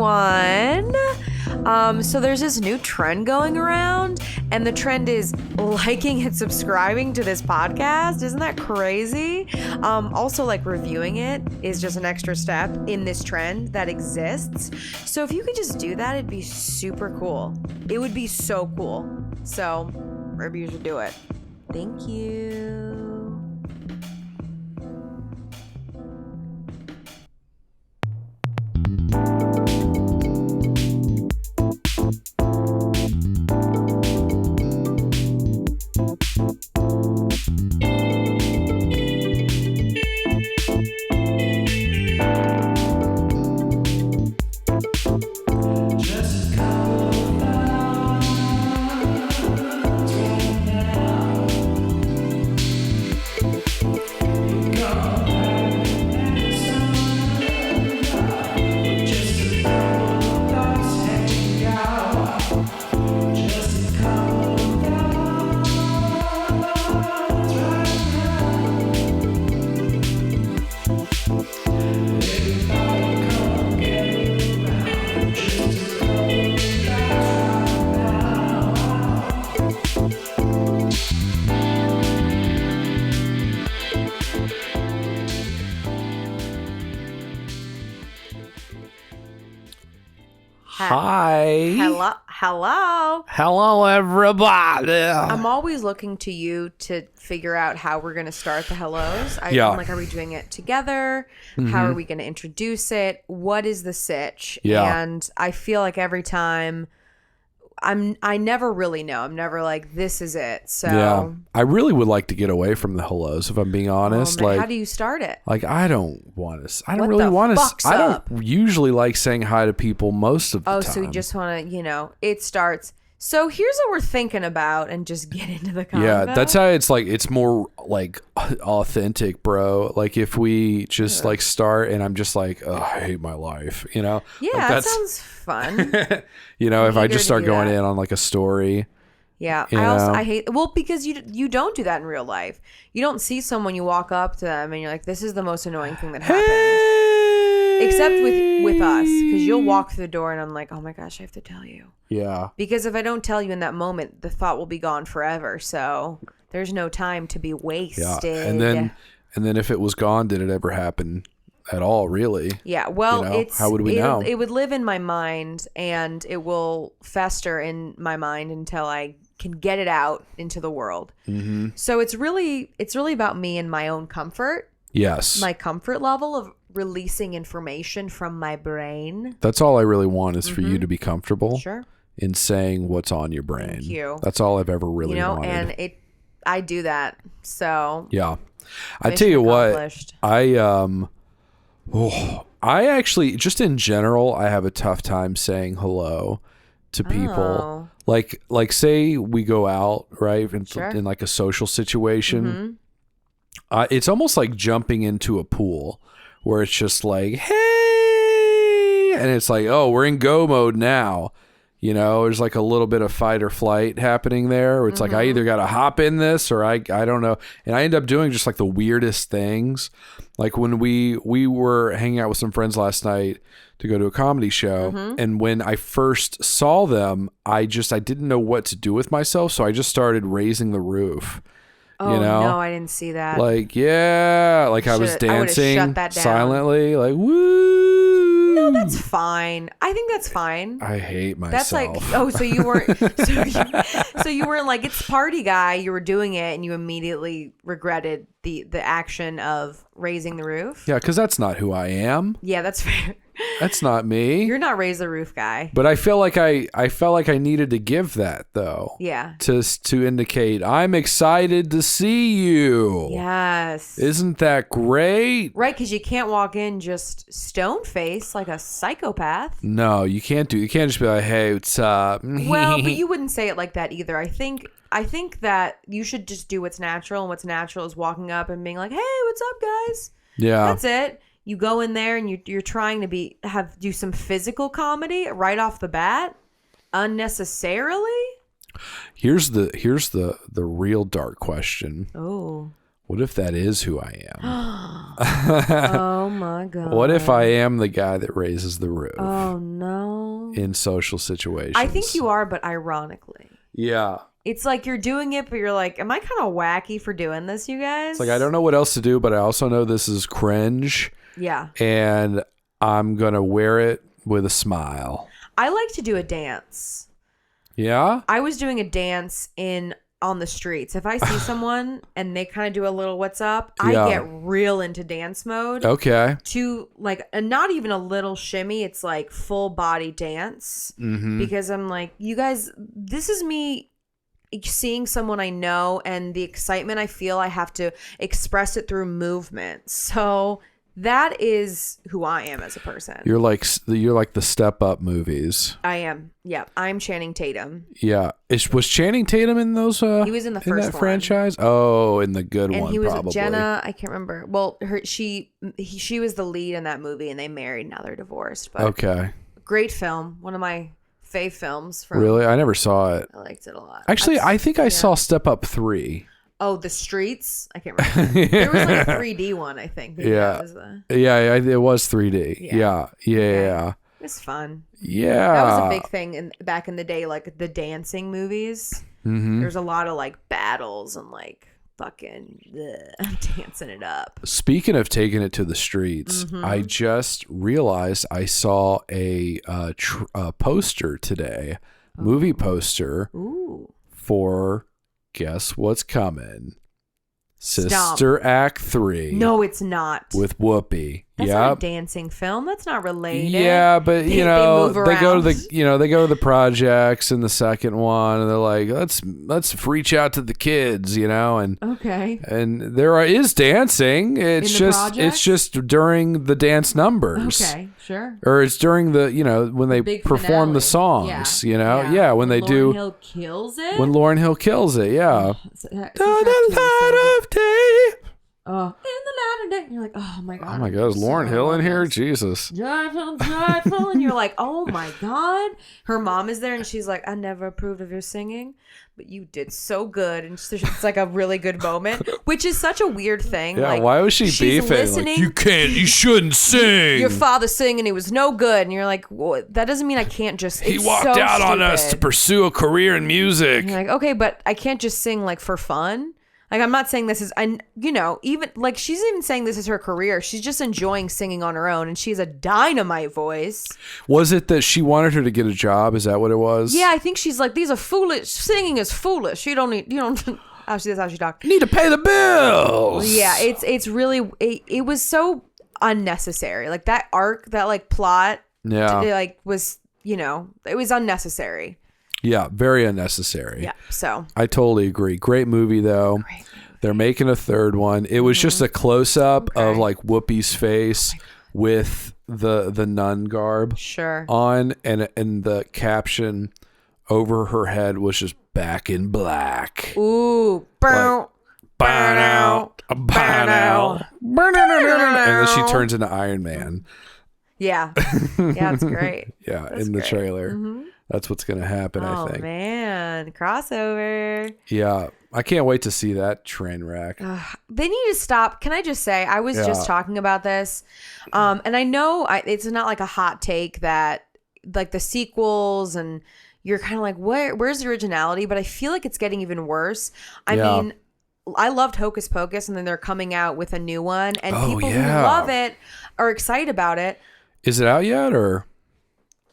everyone. So there's this new trend going around, and the trend is liking and subscribing to this podcast. Isn't that crazy? Also, like, reviewing it is just an extra step in this trend that exists. So if you could just do that, it'd be super cool. It would be so cool. So maybe you should do it. Thank you. Hi. Hello, everybody. I'm always looking to you to figure out how we're going to start the hellos. I'm like, are we doing it together? Mm-hmm. How are we going to introduce it? What is the sitch? Yeah. And I feel like every time I never really know. I'm never like, this is it. So yeah, I really would like to get away from the hellos, if I'm being honest. Like, how do you start it? Like, I don't usually like saying hi to people most of the time. Oh, so you just want to, it starts. So here's what we're thinking about, and just get into the convo. Yeah, that's how it's like. It's more like authentic, bro. Like, if we just like start, and I'm just like, oh, I hate my life, Yeah, like, that sounds fun. If I just start going in on like a story. Yeah, I hate because you don't do that in real life. You don't see someone, you walk up to them, and you're like, this is the most annoying thing that happened. Except with us, because you'll walk through the door and I'm like, oh my gosh, I have to tell you. Yeah. Because if I don't tell you in that moment, the thought will be gone forever. So there's no time to be wasted. Yeah. And then if it was gone, did it ever happen at all, really? Yeah. Well, how would we know? It would live in my mind, and it will fester in my mind until I can get it out into the world. Mm-hmm. So it's really about me and my own comfort. Yes. My comfort level of releasing information from my brain. That's all I really want is for you to be comfortable. Sure. In saying what's on your brain. Thank you. That's all I've ever really wanted. And I do that. So yeah. I tell you what, I actually, just in general, I have a tough time saying hello to people. Like say we go out, right? In like a social situation. Mm-hmm. It's almost like jumping into a pool where it's just like, hey, and it's like, oh, we're in go mode now. There's like a little bit of fight or flight happening there. Where it's like, I either got to hop in this or I don't know. And I end up doing just like the weirdest things. Like when we were hanging out with some friends last night to go to a comedy show. Mm-hmm. And when I first saw them, I didn't know what to do with myself. So I just started raising the roof. Oh, no, I didn't see that. Like, yeah. Like I was dancing shut that down. Silently. Like, woo. No, that's fine. I think that's fine. I hate myself. That's like, oh, so you weren't, so you weren't like, it's party guy. You were doing it and you immediately regretted the action of raising the roof. Yeah, because that's not who I am. Yeah, that's fair. That's not me. You're not raise the roof guy. But I felt like I needed to give that though. Yeah. To indicate I'm excited to see you. Yes. Isn't that great? Right, because you can't walk in just stone face like a psychopath. No, you can't You can't just be like, hey, what's up? Well, but you wouldn't say it like that either. I think that you should just do what's natural, and what's natural is walking up and being like, hey, what's up, guys? Yeah. That's it. You go in there and you're trying to do some physical comedy right off the bat, unnecessarily. Here's the real dark question. Oh. What if that is who I am? Oh my God. What if I am the guy that raises the roof? Oh no. In social situations. I think you are, but ironically. Yeah. It's like you're doing it, but you're like, am I kind of wacky for doing this, you guys? It's like, I don't know what else to do, but I also know this is cringe. Yeah. And I'm going to wear it with a smile. I like to do a dance. Yeah? I was doing a dance on the streets. If I see someone and they kind of do a little what's up, I get real into dance mode. Okay. To like, not even a little shimmy. It's like full body dance. Mm-hmm. Because I'm like, you guys, this is me seeing someone I know, and the excitement I feel, I have to express it through movement. So that is who I am as a person. You're like the Step Up movies. I am. Yeah, I'm Channing Tatum. Yeah, was Channing Tatum in those? He was in the first one. Franchise. Oh, in the good and one, he was probably. Jenna. I can't remember. Well, she was the lead in that movie, and they married. Now they're divorced. But okay, great film. One of my fave films. Really, I never saw it. I liked it a lot. Actually, I think I saw Step Up 3. Oh, The Streets? I can't remember. There was like a 3D one, I think. Maybe yeah. Yeah, it was 3D. Yeah. It was fun. Yeah. That was a big thing back in the day, like the dancing movies. Mm-hmm. There's a lot of like battles and like fucking dancing it up. Speaking of taking it to the streets, I just realized I saw a poster today, movie poster for... Guess what's coming? Sister Act 3. No, it's not. With Whoopi. That's not a dancing film. That's not related. Yeah, but they go to the projects in the second one, and they're like, let's reach out to the kids, and okay. And there is dancing. It's just during the dance numbers. Okay, sure. Or it's during the when they perform the songs. When they do. Lauryn Hill kills it. When Lauryn Hill kills it, yeah. Oh, in the light of day. You're like, oh my God. Oh my God, is Lauryn Hill in here? Jesus. Joyful. And you're like, oh my God. Her mom is there and she's like, I never approved of your singing, but you did so good. And it's like a really good moment, which is such a weird thing. Yeah, like, why was she beefing? Like, you shouldn't sing. Your father singing, he was no good. And you're like, well, that doesn't mean I can't just. He walked out on us to pursue a career in music. And you're like, okay, but I can't just sing like for fun. Like, I'm not saying this is, even, like, she's even saying this is her career. She's just enjoying singing on her own, and she has a dynamite voice. Was it that she wanted her to get a job? Is that what it was? Yeah, I think she's like, these are foolish, singing is foolish. That's how she talked. You need to pay the bills. Yeah, it's really, it was so unnecessary. Like, that arc, that, like, plot, was, it was unnecessary. Yeah, very unnecessary. Yeah, so. I totally agree. Great movie, though. Great movie. They're making a third one. It was just a close-up of, like, Whoopi's face with the nun garb on, and the caption over her head was just back in black. Ooh. Burn out. And then she turns into Iron Man. Yeah. Yeah, it's great. That's in the trailer. Mm-hmm. That's what's going to happen, I think. Oh, man. Crossover. Yeah. I can't wait to see that train wreck. They need to stop. Can I just say, I was just talking about this. And I know it's not like a hot take that like the sequels and you're kind of like, where's the originality? But I feel like it's getting even worse. I mean, I loved Hocus Pocus, and then they're coming out with a new one. And people who love it are excited about it. Is it out yet or...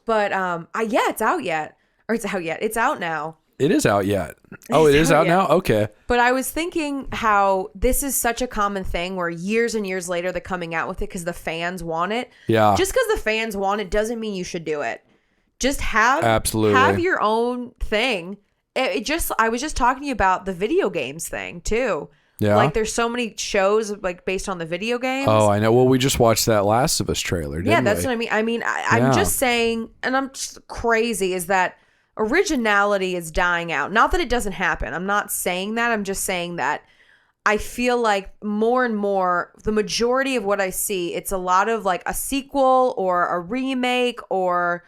But it's out yet. Or it's out yet. It's out now. It is out yet. Oh, it is out now? Okay. But I was thinking how this is such a common thing where years and years later they're coming out with it because the fans want it. Yeah. Just because the fans want it doesn't mean you should do it. Just have your own thing. I was just talking to you about the video games thing too. Yeah. Like there's so many shows like based on the video games. Oh, I know. Well, we just watched that Last of Us trailer, didn't we? Yeah, that's what I mean. I mean, I'm just saying, and I'm just crazy, is that originality is dying out. Not that it doesn't happen. I'm not saying that. I'm just saying that I feel like more and more, the majority of what I see, it's a lot of like a sequel or a remake or,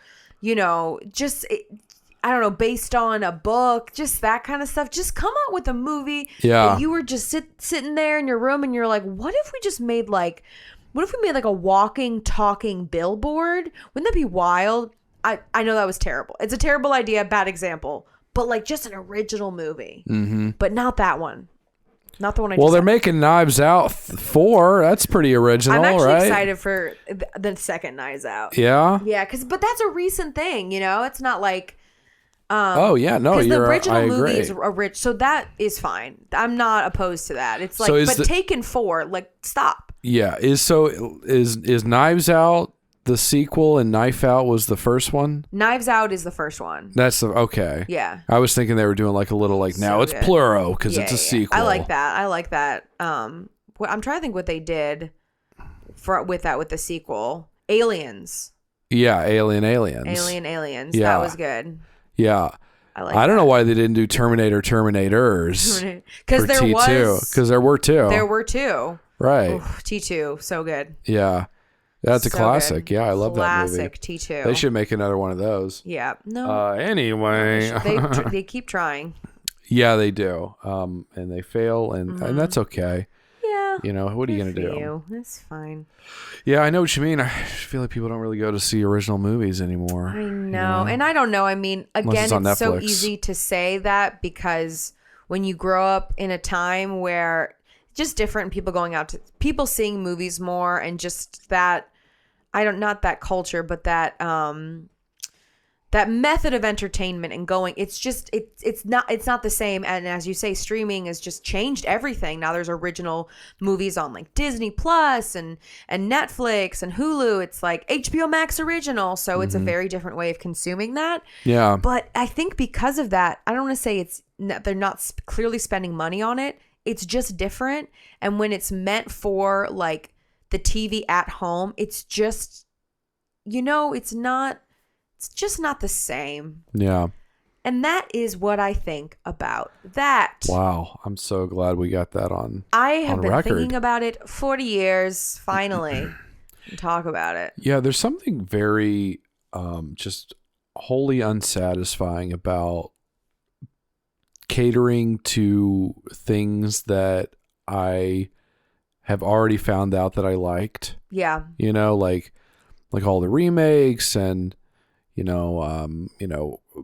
I don't know, based on a book, just that kind of stuff. Just come out with a movie Yeah. that you were just sitting there in your room and you're like, what if we made like a walking, talking billboard? Wouldn't that be wild? I know that was terrible. It's a terrible idea, bad example. But like just an original movie. Mm-hmm. But not that one. Not the one I Well, just they're said. making Knives Out 4. That's pretty original, I'm actually right? excited for the second Knives Out. Yeah? Yeah, but that's a recent thing, you know? It's not like... oh, yeah. No, because the original I movie agree. is rich, so that is fine. I'm not opposed to that. It's like, So but Taken 4, like, stop. Yeah. Is Knives Out the sequel and Knife Out was the first one? Knives Out is the first one. That's okay. Yeah. I was thinking they were doing like a little like now it's good. plural because it's a sequel. I like that. I'm trying to think what they did with the sequel. Aliens. Yeah, Aliens. Aliens. Yeah. That was good. Yeah. I don't know why they didn't do Terminators. Because there T2. Because there were two. There were two. Right. Oof, T2. So good. Yeah. That's a classic. Good. Yeah, I love that movie. Classic T2. They should make another one of those. Yeah. No. Anyway. They keep trying. Yeah, they do. And they fail, and that's okay. Yeah. You know, what are you going to do? That's fine. Yeah, I know what you mean. I feel like people don't really go to see original movies anymore. I know. And I don't know. I mean, again, it's so easy to say that because when you grow up in a time where just different people going out to people seeing movies more and just that, not that culture, but that, that method of entertainment and going, it's not the same. And as you say, streaming has just changed everything. Now there's original movies on like Disney Plus and Netflix and Hulu. It's like HBO Max original. So it's a very different way of consuming that. Yeah. But I think because of that, I don't want to say they're not clearly spending money on it. It's just different. And when it's meant for like the TV at home, it's just, it's just not the same. Yeah. And that is what I think about that. Wow. I'm so glad we got that on I have been record. thinking about it 40 years, finally. Talk about it. Yeah, there's something very just wholly unsatisfying about catering to things that I have already found out that I liked. Yeah. You know, like all the remakes and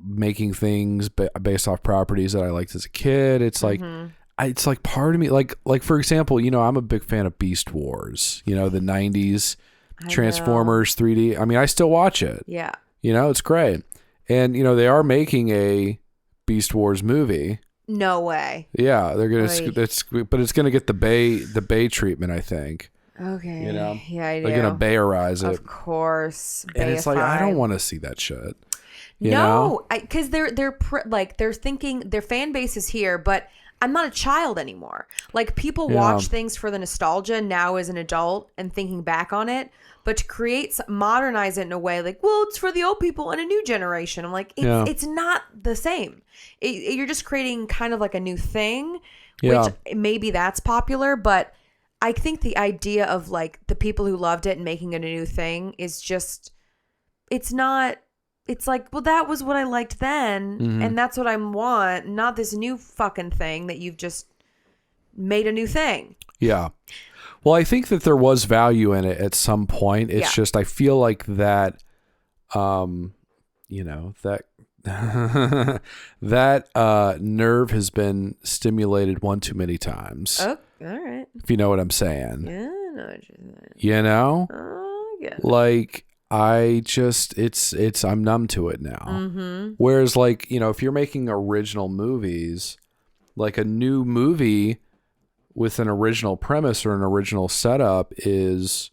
making things based off properties that I liked as a kid. It's like, it's like part of me, like for example, I'm a big fan of Beast Wars, the 90s Transformers 3D. I mean, I still watch it. Yeah. It's great. And, they are making a Beast Wars movie. No way. Yeah. They're going to, but it's going to get the Bay treatment, I think. Okay. Yeah, I do. They're gonna Bayerize it, of course. And it's like I don't want to see that shit. Because they're thinking their fan base is here, but I'm not a child anymore. Like people watch things for the nostalgia now as an adult and thinking back on it, but to modernize it in a way like, well, it's for the old people and a new generation. I'm like, it's not the same. You're just creating kind of like a new thing, which maybe that's popular, but I think the idea of like the people who loved it and making it a new thing is just, it's like, well, that was what I liked then. And that's what I want. Not this new fucking thing that you've just made a new thing. Yeah. Well, I think that there was value in it at some point. It's just, I feel like that, that nerve has been stimulated one too many times. Oh, all right. If you know what I'm saying. Yeah, I know what you're saying. Oh, yeah. Like I just, I'm numb to it now. Whereas like, if you're making original movies, like a new movie with an original premise or an original setup is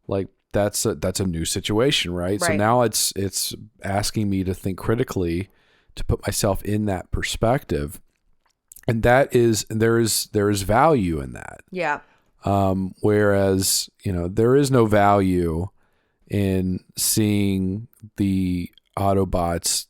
like, that's a new situation, right? So now it's asking me to think critically, to put myself in that perspective. And there is value in that. Yeah. Whereas, there is no value in seeing the Autobots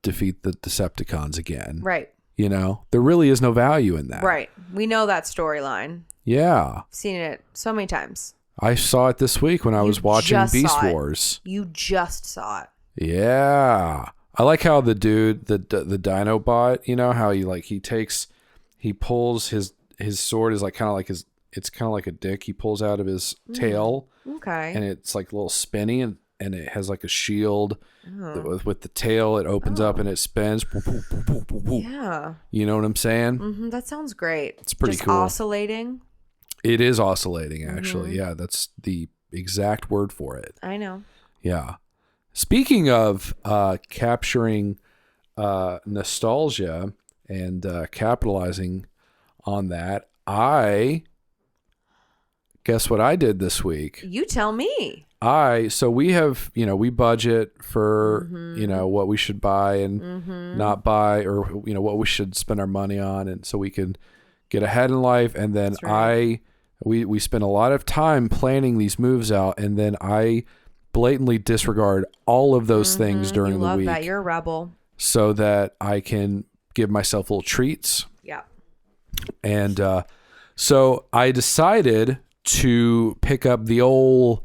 defeat the Decepticons again. Right. There really is no value in that. Right. We know that storyline. Yeah. I've seen it so many times. I saw it this week when I was watching Beast Wars. You just saw it. Yeah. I like how the dude, the Dinobot, you know, how he pulls his sword is like kind of like it's kind of like a dick he pulls out of his tail. Okay. And it's like a little spinny and it has like a shield with the tail. It opens up and it spins. Yeah. You know what I'm saying? Mm-hmm. That sounds great. It's pretty Just cool. Oscillating. It is oscillating, actually. Yeah, that's the exact word for it. I know. Yeah. Speaking of capturing nostalgia and capitalizing on that, guess what I did this week? You tell me. So we have, we budget for, what we should buy and not buy, or, what we should spend our money on. And so we can get ahead in life. And then we spend a lot of time planning these moves out. And then I blatantly disregard all of those things during the week. That. You're a rebel. So that I can give myself little treats. Yeah. And so I decided to pick up the old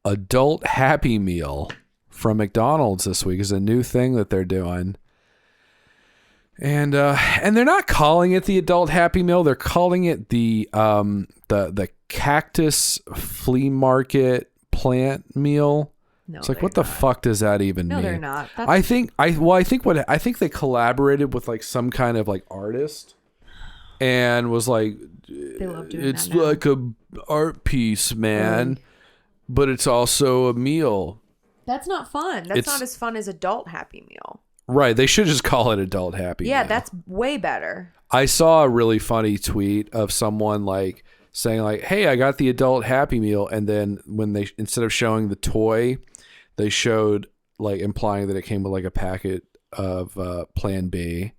Adult Happy Meal from McDonald's this week. Is a new thing that they're doing. And they're not calling it the Adult Happy Meal. They're calling it the Cactus Flea Market Plant Meal. No, it's like, what the fuck does that even mean? No, they're not. I think they collaborated with like some kind of like artist and was like, it's like a art piece, man, but it's also a meal. That's not fun. That's not as fun as Adult Happy Meal. Right. They should just call it Adult Happy Meal. Yeah, that's way better. I saw a really funny tweet of someone like saying like, hey, I got the Adult Happy Meal. And then when they, instead of showing the toy, they showed like implying that it came with like a packet of Plan B.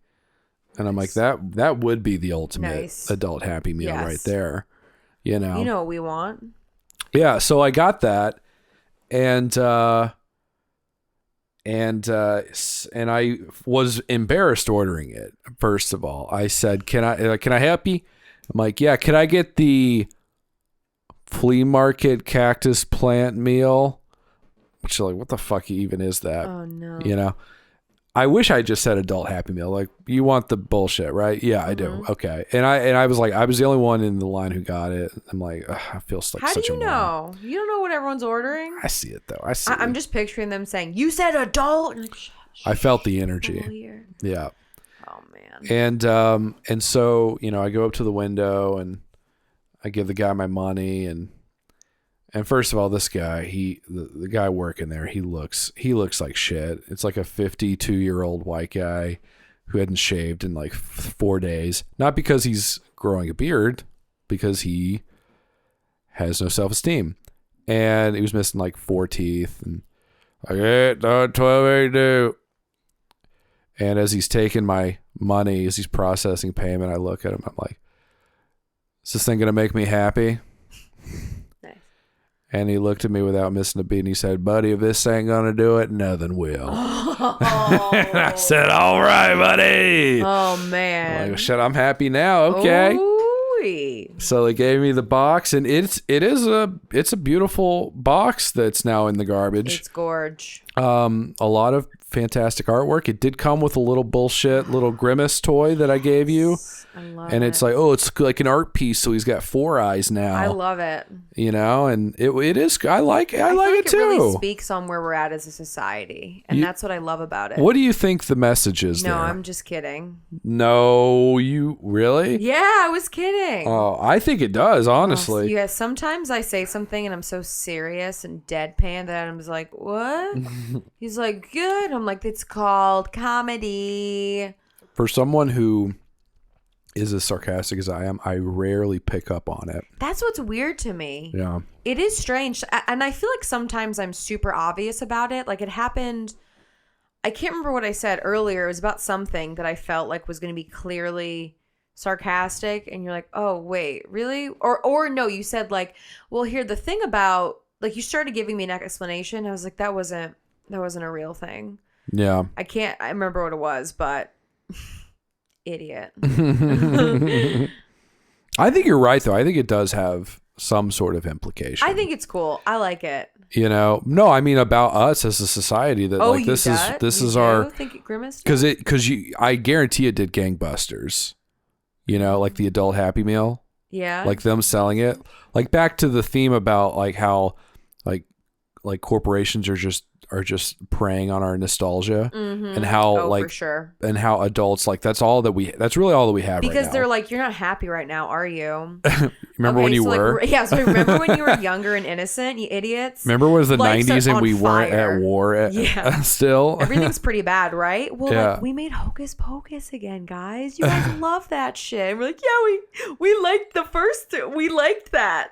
And I'm like, that would be the ultimate Adult Happy Meal right there. You know what we want. Yeah. So I got that. And I was embarrassed ordering it. First of all, I said, can I help you? I'm like, yeah, can I get the Flea Market Cactus Plant Meal? Which is like, what the fuck even is that? Oh no. You know, I wish I just said Adult Happy Meal. Like, you want the bullshit, right? Yeah, I do. Okay. And I was like, I was the only one in the line who got it. I'm like, I feel like How such do a you know? You don't know what everyone's ordering? I see it though. I'm just picturing them saying, you said adult. I felt the energy. Yeah. Oh man. And so, I go up to the window and I give the guy my money and first of all, this guy, the guy working there, he looks like shit. It's like a 52-year-old white guy who hadn't shaved in like 4 days. Not because he's growing a beard, because he has no self-esteem. And he was missing like 4 teeth. And like, hey, 1282. And as he's taking my money, as he's processing payment, I look at him. I'm like, is this thing going to make me happy? And he looked at me without missing a beat and he said, buddy, if this ain't going to do it, nothing will. Oh. And I said, all right, buddy. Oh, man. I'm like, shit, I'm happy now. Okay. Ooh-wee. So they gave me the box and it's a beautiful box that's now in the garbage. It's gorge. A lot of fantastic artwork. It did come with a little bullshit little Grimace toy that I gave you. I love and it. It's like, oh, it's like an art piece, so he's got 4 eyes now. I love it. And it is. I like it too. It really speaks on where we're at as a society, and that's what I love about it. What do you think the message is there? No, I'm just kidding. No, you really? Yeah, I was kidding. Oh, I think it does, honestly. Yeah, sometimes I say something and I'm so serious and deadpan that I'm just like, what? He's like, good. I'm like, it's called comedy. For someone who is as sarcastic as I am, I rarely pick up on it. That's what's weird to me. Yeah. It is strange. And I feel like sometimes I'm super obvious about it. Like it happened, I can't remember what I said earlier. It was about something that I felt like was going to be clearly sarcastic. And you're like, oh, wait, really? Or no, you said like, well, here, the thing about, like you started giving me an explanation. I was like, that wasn't a real thing. Yeah. I remember what it was, but idiot. I think you're right, though. I think it does have some sort of implication. I think it's cool. I like it. You know, no, I mean about us as a society that like this is our because I guarantee it did gangbusters. You know, like the Adult Happy Meal. Yeah. Like them selling it. Like back to the theme about like how like corporations are just preying on our nostalgia and how for sure. and how adults like that's really all that we have because right now. They're like, you're not happy right now, are you? Remember when you were? So remember when you were younger and innocent, you idiots? Remember when it was the 90s and we weren't at war still? Everything's pretty bad, right? Well, like we made Hocus Pocus again, guys. You guys love that shit. And we're like, yeah, we liked the first we liked that.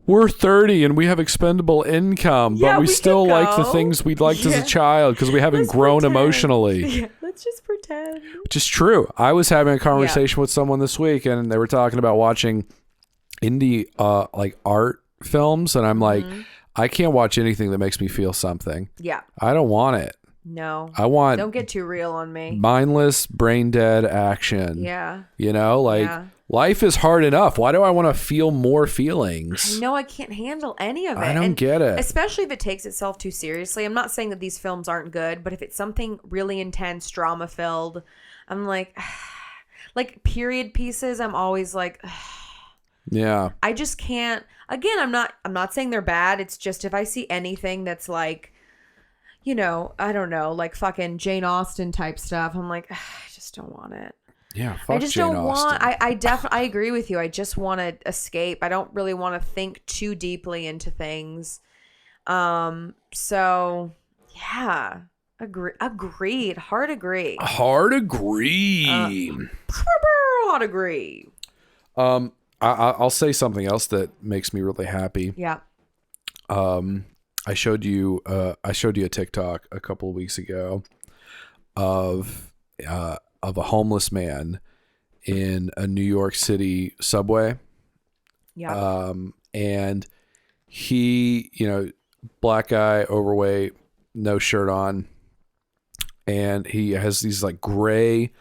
We're 30 and we have expendable income, but we still like the things we liked as a child because we haven't grown emotionally. Yeah, let's just pretend. Which is true. I was having a conversation with someone this week and they were talking about watching indie like art films and I'm like, I can't watch anything that makes me feel something. Yeah. I don't want it. No. Don't get too real on me. Mindless, brain dead action. Yeah. You know, like life is hard enough. Why do I want to feel more feelings? I know I can't handle any of it. I don't get it. Especially if it takes itself too seriously. I'm not saying that these films aren't good, but if it's something really intense, drama filled, I'm like, like period pieces, I'm always like, yeah. I just can't. Again, I'm not saying they're bad. It's just if I see anything that's like, you know, I don't know, like fucking Jane Austen type stuff, I'm like, I just don't want it. Yeah, fuck I just Jane don't Austen. Want. I agree with you. I just want to escape. I don't really want to think too deeply into things. So yeah, agreed. Hard agree. Hard agree. Hard agree. I'll say something else that makes me really happy. Yeah. I showed you a TikTok a couple of weeks ago of a homeless man in a New York City subway. Yeah. And he, you know, black guy, overweight, no shirt on, and he has these like gray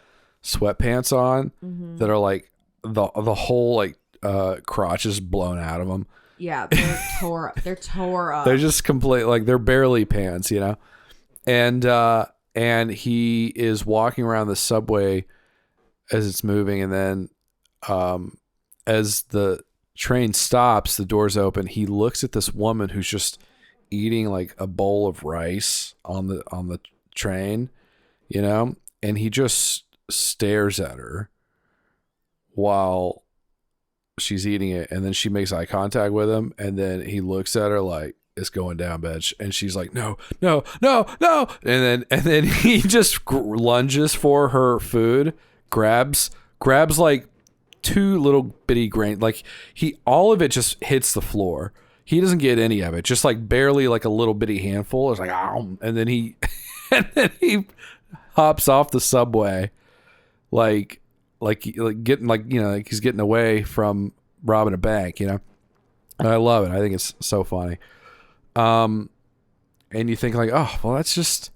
sweatpants on that are like the whole like crotch is blown out of them. Yeah, they're tore up. They're tore up. They're just complete, like they're barely pants, you know? And he is walking around the subway as it's moving. And then as the train stops, the doors open, he looks at this woman who's just eating like a bowl of rice on the train, you know? And he just stares at her while she's eating it, and then she makes eye contact with him, and then he looks at her like, it's going down, bitch. And she's like, no. And then he just lunges for her food, grabs like two little bitty grain, like all of it just hits the floor. He doesn't get any of it, just like barely like a little bitty handful. It's like, ow. And then he hops off the subway, like getting like, you know, like he's getting away from robbing a bank, you know. And I love it. I think it's so funny. And you think like, oh, well, that's just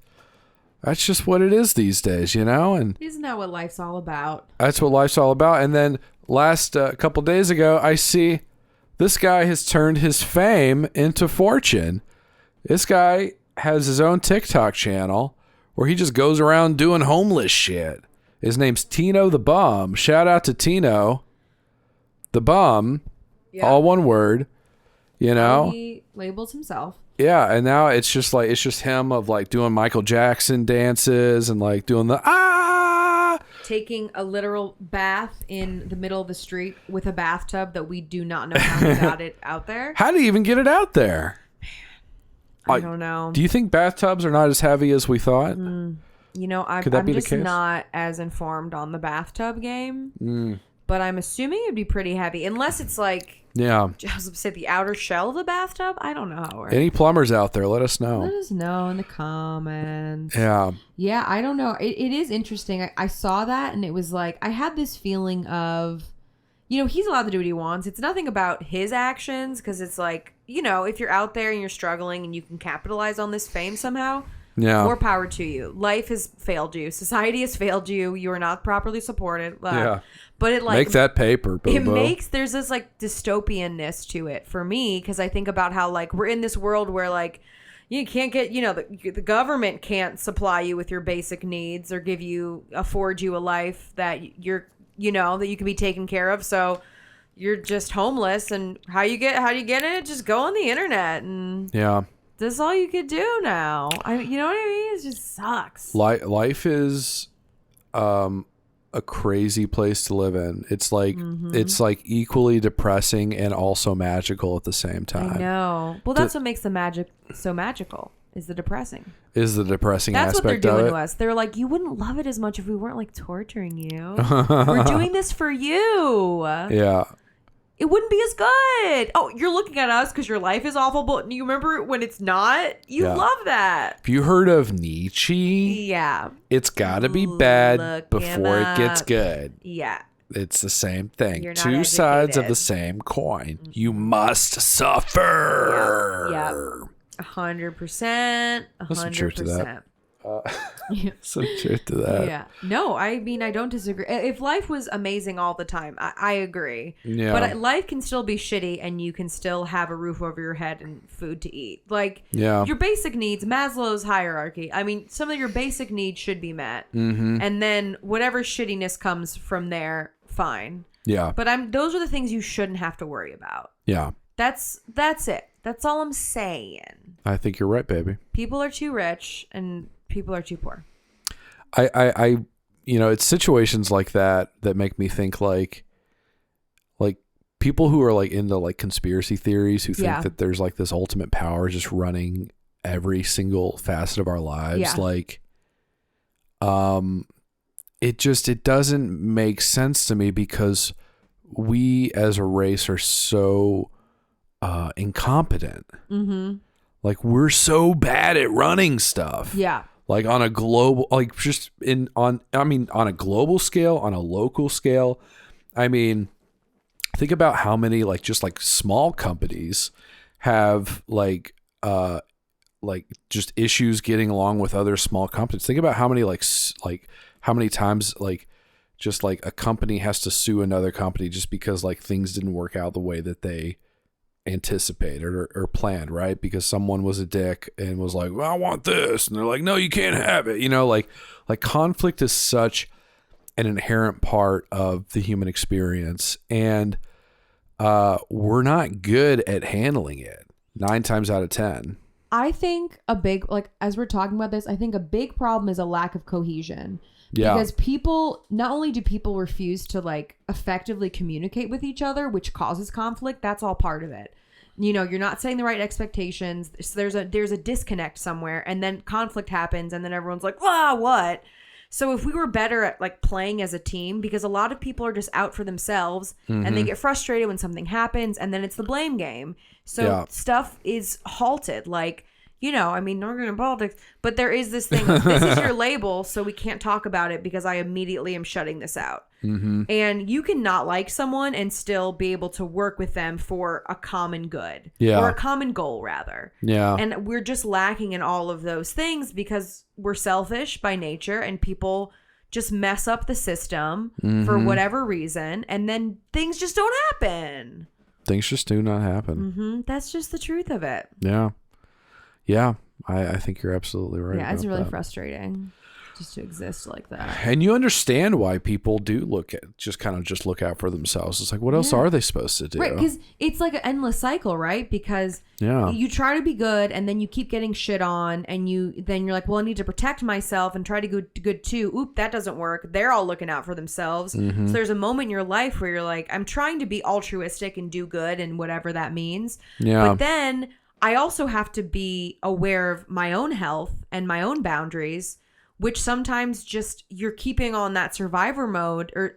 what it is these days, you know. And isn't that what life's all about? That's what life's all about. And then last couple days ago, I see this guy has turned his fame into fortune. This guy has his own TikTok channel where he just goes around doing homeless shit. His name's Tino the Bum. Shout out to Tino the Bum. Yeah. All one word, you know. He labels himself. Yeah, and now it's just him of like doing Michael Jackson dances and like doing the taking a literal bath in the middle of the street with a bathtub that we do not know how he got it out there. How do you even get it out there? I don't know. Do you think bathtubs are not as heavy as we thought? You know, I'm just not as informed on the bathtub game, but I'm assuming it'd be pretty heavy, unless it's like, I was going to say the outer shell of the bathtub. I don't know how it works. Any plumbers out there, let us know. Let us know in the comments. Yeah, I don't know. It is interesting. I saw that, and it was like, I had this feeling of, you know, he's allowed to do what he wants. It's nothing about his actions, because it's like, you know, if you're out there and you're struggling and you can capitalize on this fame somehow, Yeah. More power to you. Life has failed you. Society has failed you. You are not properly supported. Yeah. But it like make that paper, Bobo. It makes there's this like dystopianness to it for me, because I think about how like we're in this world where like you can't get, the government can't supply you with your basic needs or afford you a life that that you can be taken care of. So you're just homeless, and how do you get it? Just go on the internet, and yeah, that's all you could do now. You know what I mean? It just sucks. Life is a crazy place to live in. It's like it's like equally depressing and also magical at the same time. I know. Well, that's what makes the magic so magical. Is the depressing That's what they're doing to us. They're like, you wouldn't love it as much if we weren't like torturing you. We're doing this for you. Yeah. It wouldn't be as good. Oh, you're looking at us because your life is awful, but you remember when it's not? You love that. Have you heard of Nietzsche? Yeah. It's got to be bad before it gets good. Yeah. It's the same thing. You're not Two educated. sides of the same coin. You must suffer. Yeah. 100%. 100%. There's some truth to that. Some truth to that. Yeah. No, I mean, I don't disagree. If life was amazing all the time, I agree. Yeah. But life can still be shitty, and you can still have a roof over your head and food to eat. Like, your basic needs, Maslow's hierarchy. I mean, some of your basic needs should be met. Mm-hmm. And then whatever shittiness comes from there, fine. Yeah. But those are the things you shouldn't have to worry about. Yeah. That's it. That's all I'm saying. I think you're right, baby. People are too rich and people are too poor. I it's situations like that make me think like people who are like into like conspiracy theories, who think that there's like this ultimate power just running every single facet of our lives. Yeah. Like, it doesn't make sense to me, because we as a race are so incompetent. Mm-hmm. Like, we're so bad at running stuff. Yeah. Like on a global, like just on a global scale, on a local scale. I mean, think about how many like just like small companies have like just issues getting along with other small companies. Think about how many how many times like just like a company has to sue another company just because like things didn't work out the way that they anticipated or planned, right? Because someone was a dick and was like, well, I want this, and they're like, no, you can't have it. Like conflict is such an inherent part of the human experience, and we're not good at handling it 9 times out of 10. I think as we're talking about this, I think a big problem is a lack of cohesion. Yeah. Because not only do people refuse to like effectively communicate with each other, which causes conflict, that's all part of it. You're not setting the right expectations. So there's a disconnect somewhere, and then conflict happens, and then everyone's like, what? So if we were better at like playing as a team, because a lot of people are just out for themselves, and they get frustrated when something happens, and then it's the blame game. So stuff is halted. Like, I mean, we're in politics, but there is this thing. This is your label, so we can't talk about it because I immediately am shutting this out. Mm-hmm. And you can not like someone and still be able to work with them for a common good, or a common goal, rather. Yeah. And we're just lacking in all of those things because we're selfish by nature, and people just mess up the system for whatever reason, and then things just don't happen. Things just do not happen. Mm-hmm. That's just the truth of it. Yeah. Yeah, I think you're absolutely right. Yeah, it's really frustrating just to exist like that. And you understand why people do look out for themselves. It's like, what else are they supposed to do? Right, because it's like an endless cycle, right? Because you try to be good, and then you keep getting shit on, and then you're like, well, I need to protect myself and try to go good too. Oop, that doesn't work. They're all looking out for themselves. Mm-hmm. So there's a moment in your life where you're like, I'm trying to be altruistic and do good, and whatever that means. Yeah. But then I also have to be aware of my own health and my own boundaries, which sometimes just you're keeping on that survival mode, rather.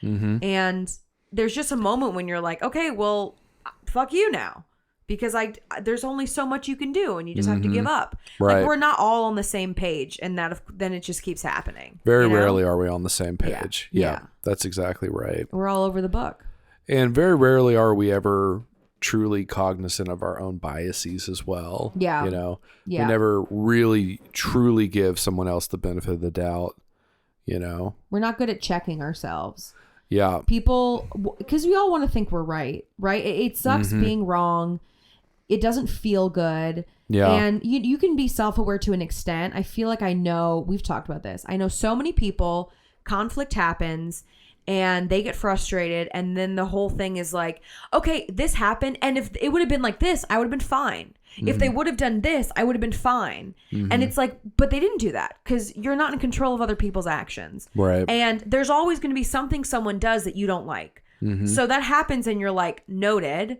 Mm-hmm. And there's just a moment when you're like, okay, well, fuck you now, because there's only so much you can do, and you just have to give up. Right. Like, we're not all on the same page, and then it just keeps happening. Very rarely are we on the same page. Yeah, that's exactly right. We're all over the book. And very rarely are we ever truly cognizant of our own biases as well. Yeah. You know, yeah. we never really truly give someone else the benefit of the doubt, you know. We're not good at checking ourselves. Yeah. People, because we all want to think we're right? It sucks being wrong. It doesn't feel good. Yeah. And you can be self-aware to an extent. I feel like we've talked about this. I know so many people, conflict happens and they get frustrated. And then the whole thing is like, okay, this happened. And if it would have been like this, I would have been fine. If they would have done this, I would have been fine. And it's like, but they didn't do that because you're not in control of other people's actions. Right. And there's always going to be something someone does that you don't like. So that happens and you're like, noted.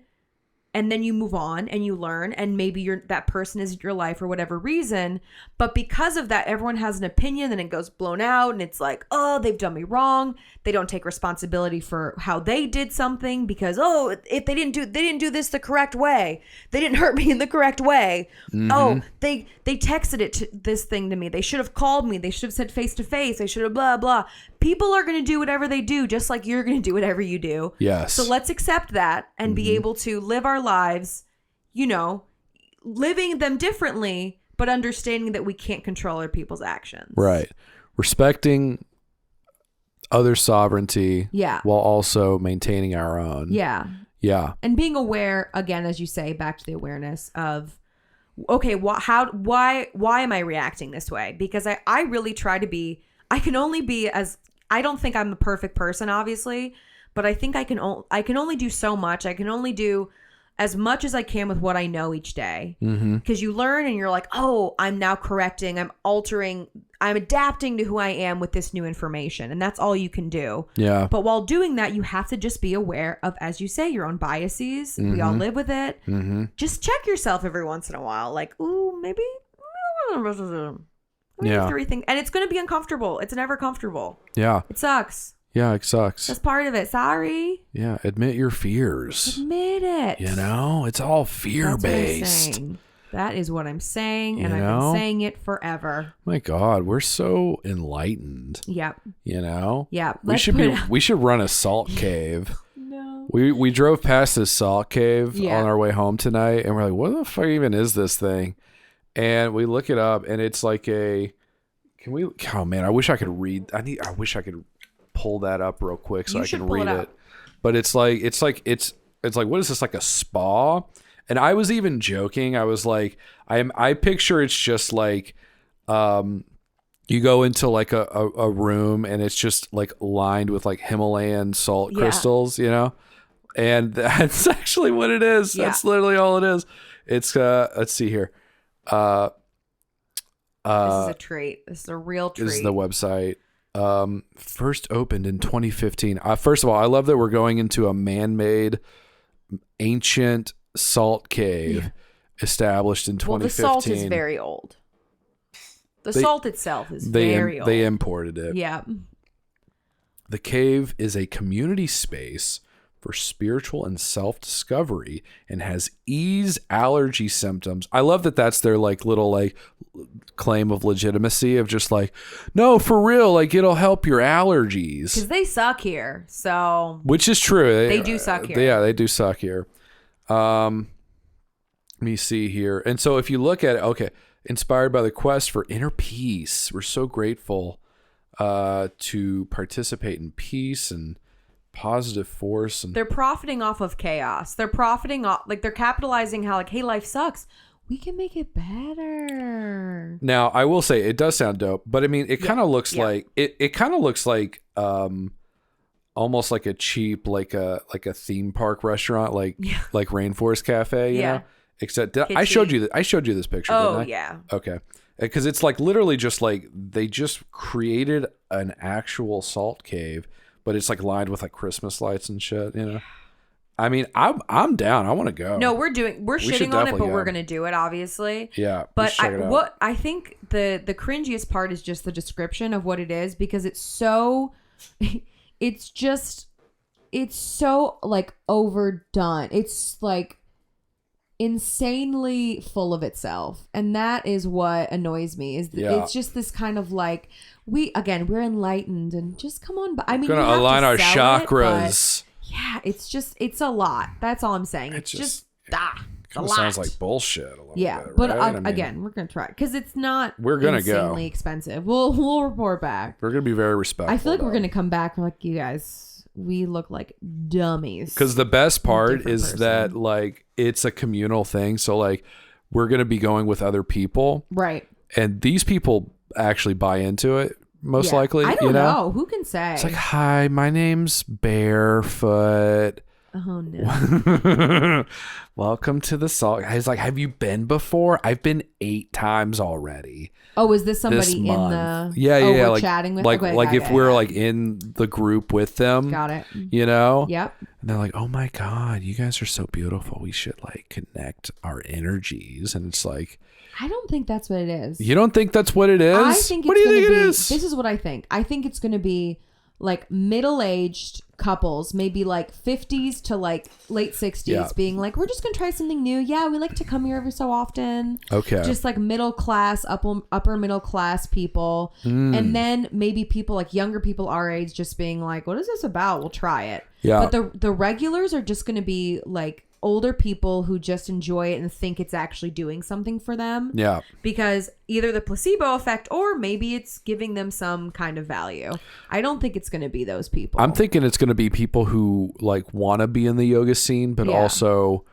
And then you move on and you learn, and maybe that person isn't your life for whatever reason. But because of that, everyone has an opinion and it goes blown out and it's like, oh, they've done me wrong. They don't take responsibility for how they did something because, oh, if they didn't do this the correct way. They didn't hurt me in the correct way. Oh, they texted this thing to me. They should have called me. They should have said face to face. They should have blah, blah. People are going to do whatever they do, just like you're going to do whatever you do. Yes. So let's accept that and be able to live our lives, you know, living them differently, but understanding that we can't control other people's actions. Right. Respecting other sovereignty. Yeah. While also maintaining our own. Yeah. Yeah. And being aware, again, as you say, back to the awareness of, okay, why am I reacting this way? Because I really try to be, I can only be as, I don't think I'm the perfect person, obviously, but I think I can only do so much. I can only do as much as I can with what I know each day. Because you learn and you're like, oh, I'm now correcting, I'm altering, I'm adapting to who I am with this new information. And that's all you can do. Yeah. But while doing that, you have to just be aware of, as you say, your own biases. We all live with it. Just check yourself every once in a while. Like, ooh, maybe. Yeah. Rethink. And it's going to be uncomfortable. It's never comfortable. Yeah. It sucks. Yeah, it sucks. That's part of it. Sorry. Yeah, admit your fears. Admit it. You know, it's all fear-based. That is what I'm saying, and I've been saying it forever. My God, we're so enlightened. Yep. You know? Yeah. We should run a salt cave. No. We drove past this salt cave on our way home tonight, and we're like, what the fuck even is this thing? And we look it up, and it's like oh man, I wish I could read. I wish I could pull that up real quick so I can read it. But it's like what is this, like a spa? And I was even joking. I was like, I picture it's just like you go into like a room and it's just like lined with like Himalayan salt crystals, you know? And that's actually what it is. Yeah. That's literally all it is. It's let's see here. This is a treat. This is a real treat. This is the website. First opened in 2015. First of all, I love that we're going into a man-made ancient salt cave established in 2015. Well, the salt is very old. The salt itself is very old. They imported it. Yeah. The cave is a community space for spiritual and self-discovery and has ease allergy symptoms. I love that that's their like little like claim of legitimacy of just like, no, for real, like it'll help your allergies. Because they suck here. So which is true. They do suck here. They do suck here. Let me see here. And so if you look at it, okay, inspired by the quest for inner peace, we're so grateful to participate in peace and positive force. And they're profiting off of chaos. They're profiting off, like they're capitalizing how like, hey, life sucks. We can make it better. Now, I will say it does sound dope, but I mean, it kind of looks like it kind of looks like almost like a cheap like a theme park restaurant, like Rainforest Cafe, you know? Except I showed you this picture. Oh, didn't I? Yeah. Okay. Because it's like literally just like they just created an actual salt cave, but it's like lined with like Christmas lights and shit, you know. I mean, I'm down. I want to go. No, we're shitting on it, but we're gonna do it, obviously. Yeah. But I think the cringiest part is just the description of what it is, because it's so like overdone. It's like insanely full of itself, and that is what annoys me. It's just this kind of like we're enlightened and just come on. But I mean, gonna align our chakras. Yeah, it's a lot. That's all I'm saying. It's just kind of sounds like bullshit a little bit. But right? again, we're gonna try because it's not. We're gonna insanely expensive. We'll report back. We're gonna be very respectful. I feel like we're gonna come back and like, you guys, we look like dummies. Because the best part is that like it's a communal thing. So like we're gonna be going with other people, right? And these people actually buy into it. Most likely, I don't know. Who can say? It's like, hi, my name's Barefoot. Oh no! Welcome to the salt. He's like, have you been before? I've been 8 times already. Oh, is this somebody in the? Yeah. We're like chatting with. Like, if we're like in the group with them. Got it. You know. Yep. And they're like, oh my god, you guys are so beautiful. We should like connect our energies. And it's like, I don't think that's what it is. You don't think that's what it is? I think it's what do you think it is? This is what I think. I think it's going to be like middle-aged couples, maybe like 50s to like late 60s, being like, we're just going to try something new. Yeah, we like to come here every so often. Okay. Just like middle class, upper middle class people. And then maybe people like younger people our age just being like, what is this about? We'll try it. Yeah. But the regulars are just going to be like older people who just enjoy it and think it's actually doing something for them. Yeah. Because either the placebo effect or maybe it's giving them some kind of value. I don't think it's going to be those people. I'm thinking it's going to be people who like want to be in the yoga scene, but also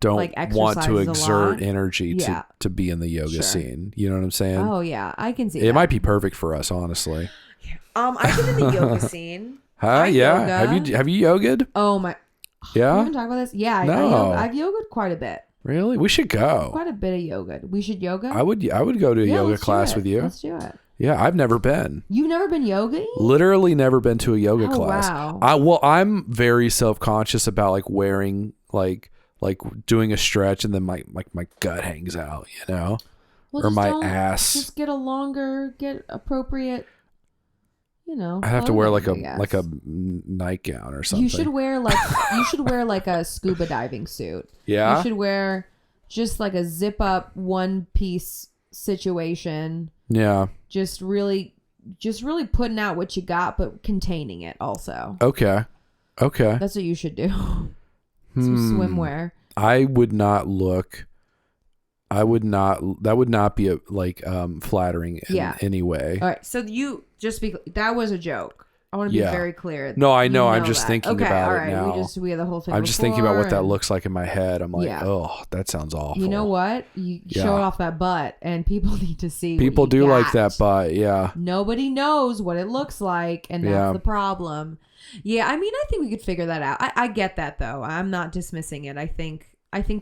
don't like want to exert energy to be in the yoga scene. You know what I'm saying? Oh yeah, I can see it. Might be perfect for us, honestly. I've been in the yoga scene. Huh? Yeah. Yoga. Have you yoga'd? Oh my. Yeah. We haven't talked about this. Yeah. I've yogaed quite a bit. Really? We should go. Quite a bit of yoga. We should yoga. I would go to a yoga class with you. Let's do it. Yeah, I've never been. You've never been yoga? Literally never been to a yoga class. Wow. I'm very self-conscious about like wearing like doing a stretch and then my gut hangs out, you know? Well, or my ass. Just get appropriate, you know. I have to wear like a nightgown or something. You should wear like a scuba diving suit. Yeah. You should wear just like a zip up one piece situation. Yeah. Just really putting out what you got, but containing it also. Okay. That's what you should do. Some swimwear. That would not be flattering in any way. All right. So that was a joke. I want to be very clear. No, I know. I'm just thinking about all right. it now. We had the whole thing. I'm just thinking about what that looks like in my head. I'm like, oh, that sounds awful. You know what? You show off that butt, and people need to see. People do like that butt. Yeah. Nobody knows what it looks like, and that's the problem. Yeah, I mean, I think we could figure that out. I get that though. I'm not dismissing it. I think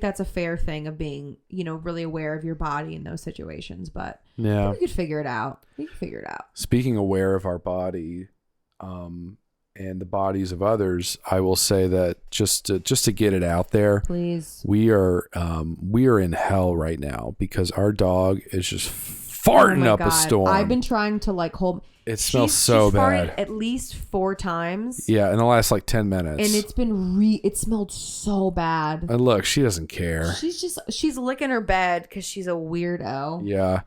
that's a fair thing of being, really aware of your body in those situations. But we could figure it out. Speaking aware of our body. And the bodies of others, I will say that just to get it out there, please, we are in hell right now because our dog is just farting up a storm. I've been trying to hold. It smells so bad. Farted at least 4 times. Yeah, in the last 10 minutes. And it's been it smelled so bad. And look, she doesn't care. She's licking her bed because she's a weirdo. Yeah.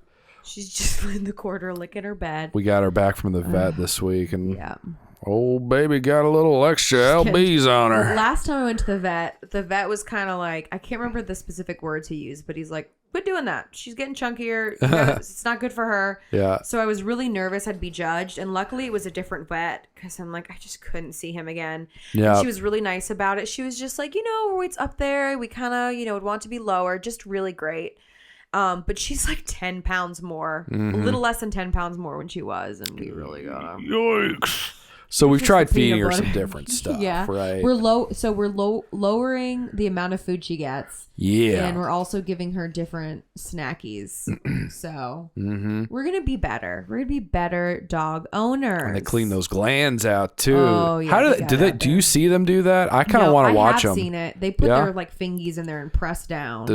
She's just in the corner licking her bed. We got her back from the vet this week, and old baby got a little extra lbs on her. Last time I went to the vet was kind of like, I can't remember the specific words he used, but he's like, quit doing that. She's getting chunkier. It's not good for her. Yeah. So I was really nervous I'd be judged, and luckily it was a different vet because I'm like, I just couldn't see him again. Yeah. She was really nice about it. She was just like, her weight's up there. We kind of, would want to be lower. Just really great. But she's 10 pounds more, a little less than 10 pounds more when she was, and we really got her. Yikes. So we've tried feeding her some different stuff, right? We're lowering the amount of food she gets. Yeah. And we're also giving her different snackies. So we're going to be better. We're going to be better dog owners. And they clean those glands out too. Oh, yeah. Do you see them do that? I kind of want to watch them. I've seen it. They put their fingies in there and press down.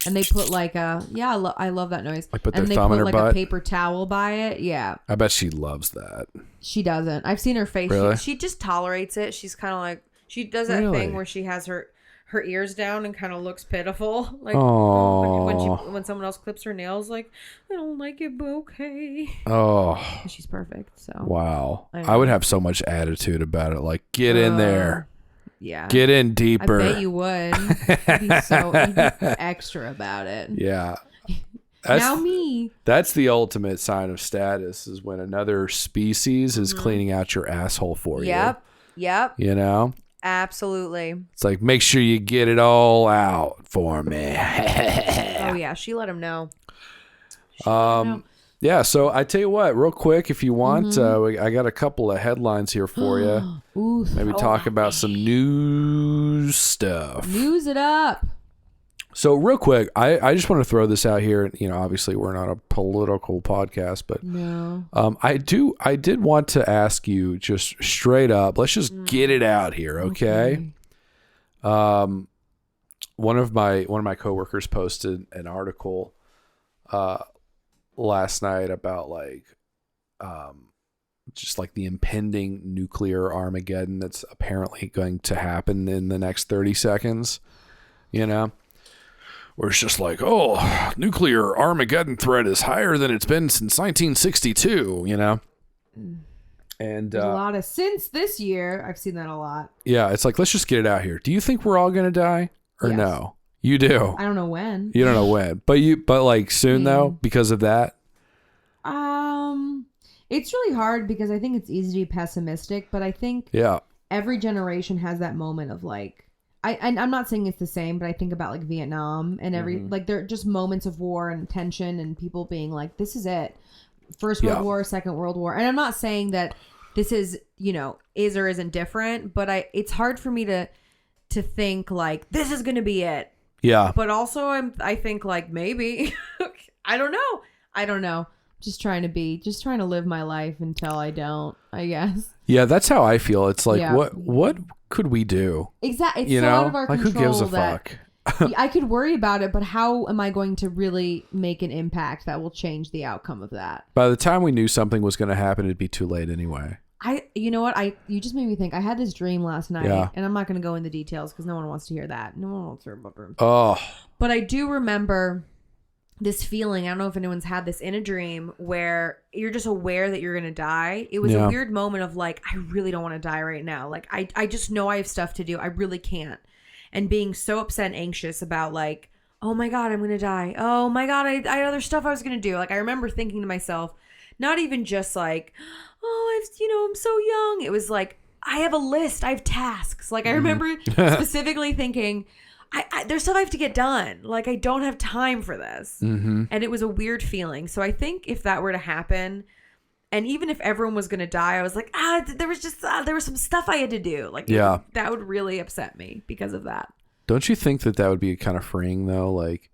And they put I love that noise. Like put their thumb in her butt. A paper towel by it. Yeah. I bet she loves that. She doesn't. I've seen her face. Really? She just tolerates it. She's kind of like, she does that thing where she has her ears down and kind of looks pitiful. Like when someone else clips her nails, like, I don't like it, but okay. Oh. She's perfect. So. Wow. I would have so much attitude about it. Like, get in there. Yeah. Get in deeper. I bet you would. You'd be extra about it. Yeah. Now me. That's the ultimate sign of status, is when another species is cleaning out your asshole for you. Yep. You know? Absolutely. It's like, make sure you get it all out for me. Oh yeah, she let him know. Yeah, so I tell you what, real quick, if you want, I got a couple of headlines here for you. Maybe talk about some news stuff. News it up. So real quick, I just want to throw this out here. You know, obviously we're not a political podcast, but no. I did want to ask you just straight up. Let's just get it out here, okay? One of my coworkers posted an article last night about just like the impending nuclear Armageddon that's apparently going to happen in the next 30 seconds, you know, where it's just like, oh, nuclear Armageddon threat is higher than it's been since 1962, you know. And there's a lot of since this year. I've seen that a lot. Yeah, it's like, let's just get it out here. Do you think we're all going to die or no? You do. I don't know when. You don't know when, but like soon though, because of that. It's really hard because I think it's easy to be pessimistic, but I think every generation has that moment of like, I'm not saying it's the same, but I think about like Vietnam and like there are just moments of war and tension and people being like, this is it. First World War, Second World War. And I'm not saying that this is, you know, is or isn't different, but it's hard for me to think like this is going to be it. Yeah. But also I think like maybe I don't know. Just trying to live my life until I don't, I guess. Yeah, that's how I feel. It's like what could we do? Exactly. It's you so know? out of our like control. Who gives a fuck? I could worry about it, but how am I going to really make an impact that will change the outcome of that? By the time we knew something was going to happen, it'd be too late anyway. You know what? You just made me think. I had this dream last night, and I'm not going to go into details because no one wants to hear that. No one wants to hear about dreams. Oh. But I do remember this feeling. I don't know if anyone's had this in a dream where you're just aware that you're going to die. It was a weird moment of like, I really don't want to die right now. Like, I just know I have stuff to do. I really can't. And being so upset and anxious about like, oh my God, I'm going to die. Oh my God, I had other stuff I was going to do. Like, I remember thinking to myself, not even just like, oh, I'm so young. It was like, I have a list. I have tasks. Like, I remember specifically thinking, there's stuff I have to get done. Like, I don't have time for this. And it was a weird feeling. So I think if that were to happen, and even if everyone was going to die, I was like, there was some stuff I had to do. Like, that would really upset me because of that. Don't you think that would be kind of freeing though? Like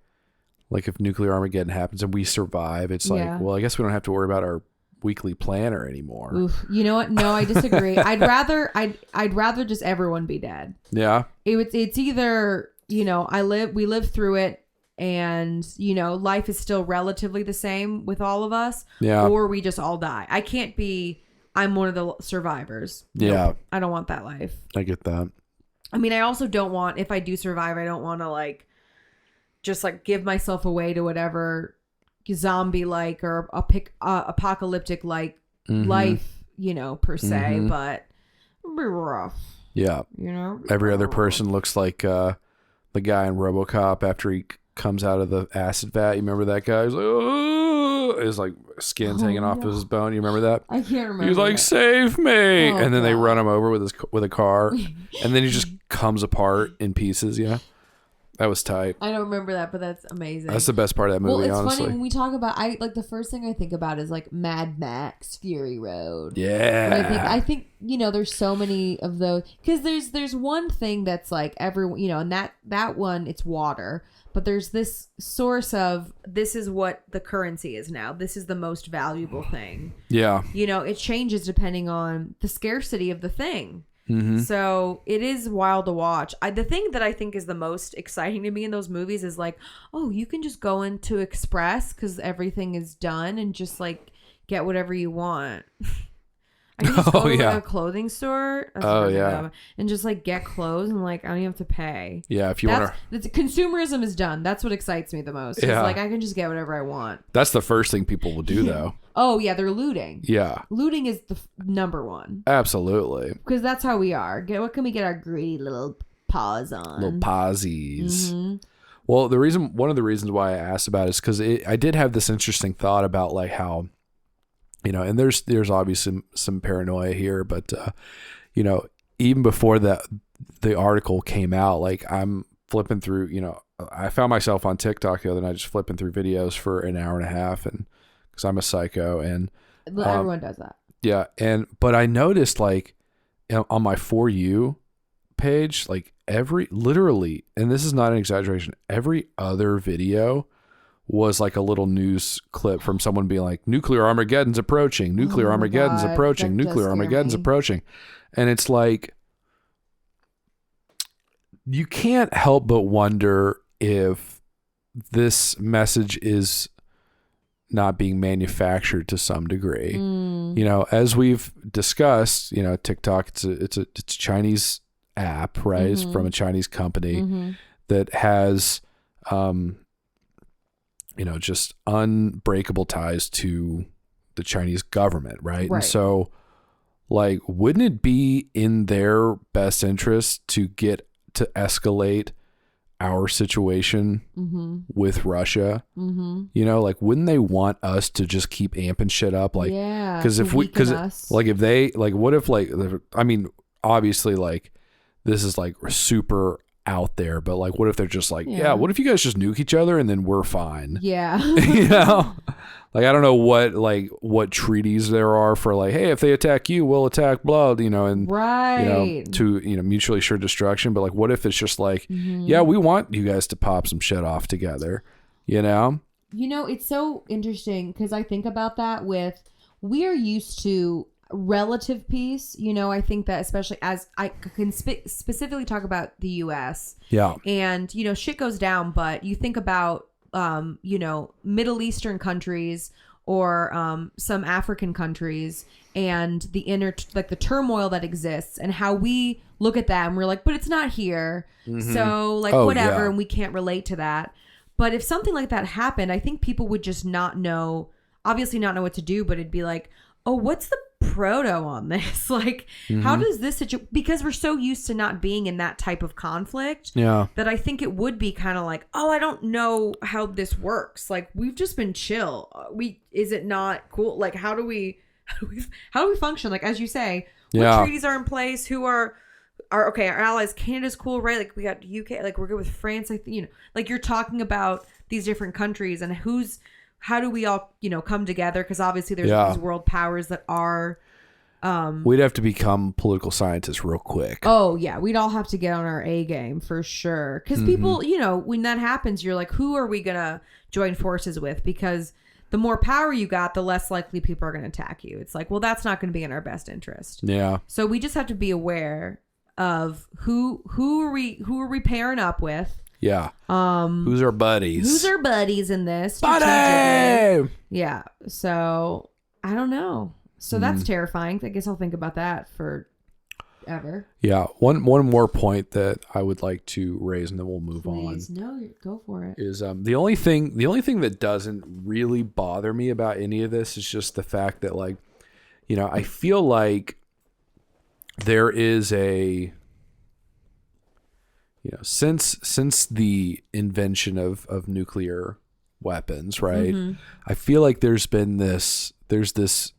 if nuclear Armageddon happens and we survive, it's like, well, I guess we don't have to worry about our weekly planner anymore. Oof. You know what? No, I disagree. I'd rather just everyone be dead. Yeah. It's either, you know, we live through it and, you know, life is still relatively the same with all of us. Yeah. Or we just all die. I can't be, I'm one of the survivors. Yeah. Nope, I don't want that life. I get that. I mean, I also don't want, if I do survive, I don't want to like, just like give myself away to whatever zombie like or apocalyptic like life, you know, per se, but it'll be rough. Yeah. You know, every other person looks like the guy in RoboCop after he comes out of the acid vat. You remember that guy? He's like, oh, his like skin's hanging off of his bone. You remember that? I can't remember. He's like, save me, and then they run him over with a car, and then he just comes apart in pieces. You know. That was tight. I don't remember that, but that's amazing. That's the best part of that movie, well, it's honestly. funny when we talk about, the first thing I think about is like Mad Max Fury Road. Yeah. I think, you know, there's so many of those, because there's one thing that's like everyone, you know, and that one, it's water, but there's this source of, this is what the currency is now. This is the most valuable thing. Yeah. You know, it changes depending on the scarcity of the thing. Mm-hmm. So it is wild to watch. The thing that I think is the most exciting to me in those movies is like, oh, you can just go into Express because everything is done and just like get whatever you want. I can just go to like a clothing store. And just like get clothes and like I don't even have to pay. Yeah, if you want to. Consumerism is done. That's what excites me the most. Yeah. It's like I can just get whatever I want. That's the first thing people will do though. Oh yeah, they're looting. Yeah. Looting is the number one. Absolutely. Because that's how we are. What can we get our greedy little paws on? Little pawsies. Mm-hmm. Well, one of the reasons why I asked about it is because I did have this interesting thought about like how, and there's obviously some paranoia here, but even before the article came out, like I'm flipping through, I found myself on TikTok the other night just flipping through videos for an hour and a half, and because I'm a psycho, and everyone does that. Yeah, but I noticed like on my For You page, like literally, and this is not an exaggeration, every other video was like a little news clip from someone being like, nuclear Armageddon's approaching, nuclear Armageddon's approaching, nuclear Armageddon's approaching. And it's like, you can't help but wonder if this message is not being manufactured to some degree. As we've discussed, TikTok, it's a Chinese app, right? It's from a Chinese company that has just unbreakable ties to the Chinese government, right? And so like, wouldn't it be in their best interest to escalate our situation with Russia? Like, wouldn't they want us to just keep amping shit up? Like, because if they like, what if like, I mean, obviously like this is like super out there, but like, what if they're just like, what if you guys just nuke each other and then we're fine? Like, I don't know what treaties there are for like, hey, if they attack you, we'll attack blood, and to mutually assured destruction. But like, what if it's just like, yeah, we want you guys to pop some shit off together, it's so interesting because I think about that we are used to relative peace. I think that especially as I can specifically talk about the US. Yeah. And, shit goes down, but you think about, Middle Eastern countries or some African countries and the turmoil that exists and how we look at that and we're like, but it's not here. So like whatever. Yeah. And we can't relate to that. But if something like that happened, I think people would just obviously not know what to do, but it'd be like, oh, what's the proto on this? Like, how does this because we're so used to not being in that type of conflict that I think it would be kind of like, oh, I don't know how this works. Like, we've just been chill. Is it not cool? Like, how do we function? Like, as you say, what treaties are in place? Who are our allies? Canada's cool, right? Like, we got UK, like we're good with France. I think, like you're talking about these different countries and how do we all, come together? Because obviously there's these world powers that are... we'd have to become political scientists real quick. Oh, yeah. We'd all have to get on our A game for sure. Because people, when that happens, you're like, who are we going to join forces with? Because the more power you got, the less likely people are going to attack you. It's like, well, that's not going to be in our best interest. Yeah. So we just have to be aware of who are we pairing up with. Yeah. Who's our buddies? Who's our buddies in this? Buddy! Yeah. So I don't know. So that's terrifying. I guess I'll think about that forever. Yeah. One more point that I would like to raise, and then we'll move on. No, go for it. Is the only thing that doesn't really bother me about any of this is just the fact that, like, I feel like there is a since the invention of nuclear weapons, right? I feel like there's this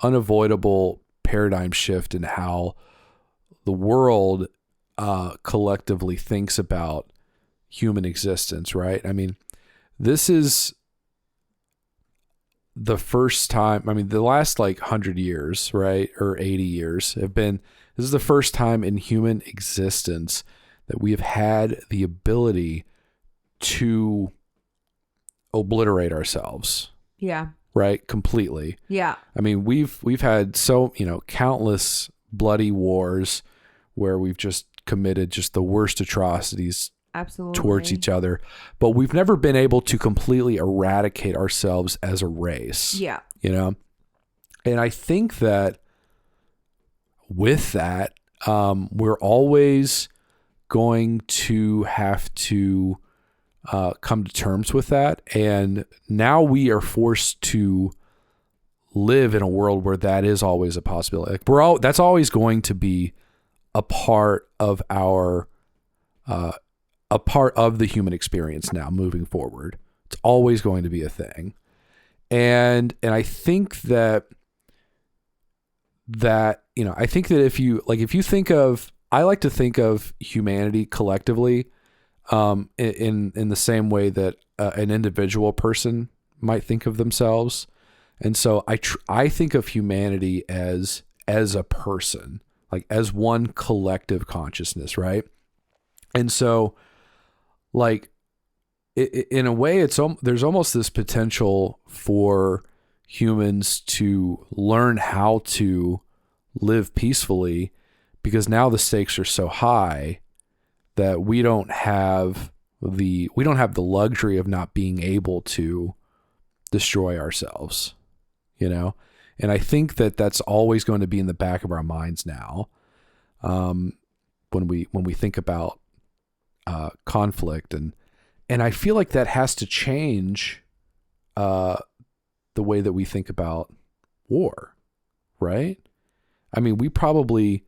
unavoidable paradigm shift in how the world collectively thinks about human existence, right? I mean, this is the first time, the last like 100 years, right? Or 80 years this is the first time in human existence that we have had the ability to obliterate ourselves. Yeah. Right? Completely. Yeah. We've had countless bloody wars where we've just committed just the worst atrocities towards each other, but we've never been able to completely eradicate ourselves as a race. Yeah. And I think that with that, we're always going to have to come to terms with that. And now we are forced to live in a world where that is always a possibility. Like that's always going to be a part of our, a part of the human experience now moving forward. It's always going to be a thing. And I think that, I think that if you think of, I like to think of humanity collectively, in the same way that an individual person might think of themselves. And so I think of humanity as a person, like as one collective consciousness, right? And so, like, in a way, there's almost this potential for humans to learn how to live peacefully, because now the stakes are so high that we don't have the luxury of not being able to destroy ourselves, And I think that that's always going to be in the back of our minds now, when we think about conflict, and I feel like that has to change the way that we think about war, right? I mean, we probably,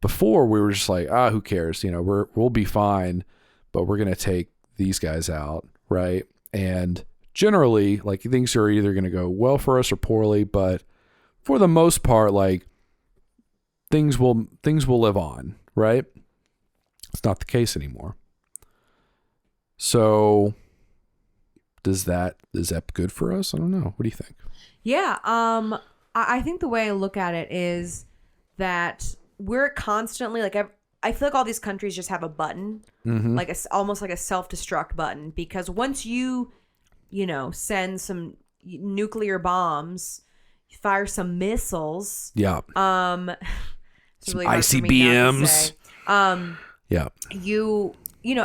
before we were just like, who cares? We'll be fine, but we're going to take these guys out, right? And generally, like, things are either going to go well for us or poorly, but for the most part, like, things will live on, right? It's not the case anymore. So is that good for us? I don't know. What do you think? Yeah. I think the way I look at it is that we're constantly, like, I feel like all these countries just have a button, like almost like a self-destruct button, because once you send some nuclear bombs, fire some missiles, some really ICBMs,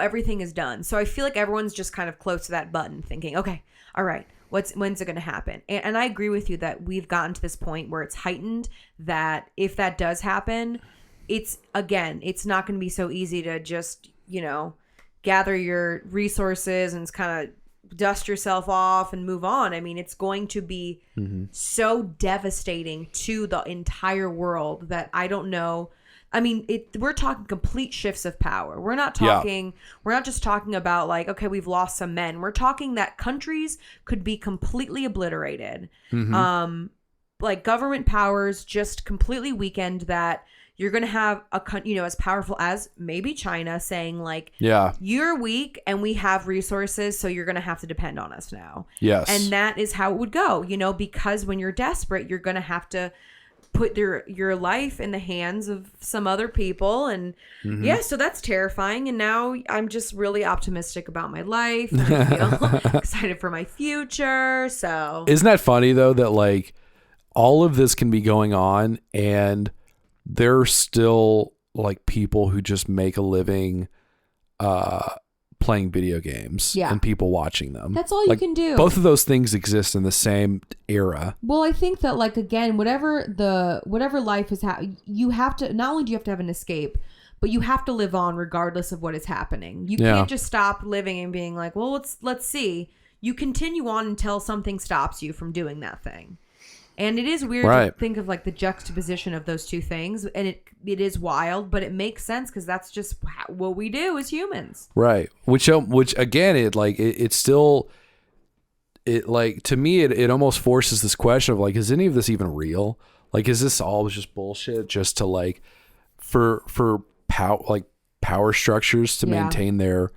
everything is done. So I feel like everyone's just kind of close to that button, thinking, okay, all right, when's it going to happen? And I agree with you that we've gotten to this point where it's heightened, that if that does happen, it's not going to be so easy to just, gather your resources and kind of dust yourself off and move on. I mean, it's going to be so devastating to the entire world that I don't know. I mean, we're talking complete shifts of power. We're not just talking about like, okay, we've lost some men. We're talking that countries could be completely obliterated. Like government powers just completely weakened, that you're going to have as powerful as maybe China saying like, you're weak and we have resources, so you're going to have to depend on us now. Yes. And that is how it would go, because when you're desperate, you're going to have to put your life in the hands of some other people. And so that's terrifying. And now I'm just really optimistic about my life. And I feel excited for my future. So isn't that funny though, that like all of this can be going on and there's still like people who just make a living playing video games and people watching them. That's all you can do. Both of those things exist in the same era. Well, I think that like, again, whatever life is, you have to, not only do you have to have an escape, but you have to live on regardless of what is happening. You can't just stop living and being like, well, let's see. You continue on until something stops you from doing that thing. And it is weird to think of like the juxtaposition of those two things, and it is wild, but it makes sense because that's just what we do as humans, right? Which again, it's still, to me, it almost forces this question of like, is any of this even real? Like, is this all just bullshit just to like for power structures to maintain their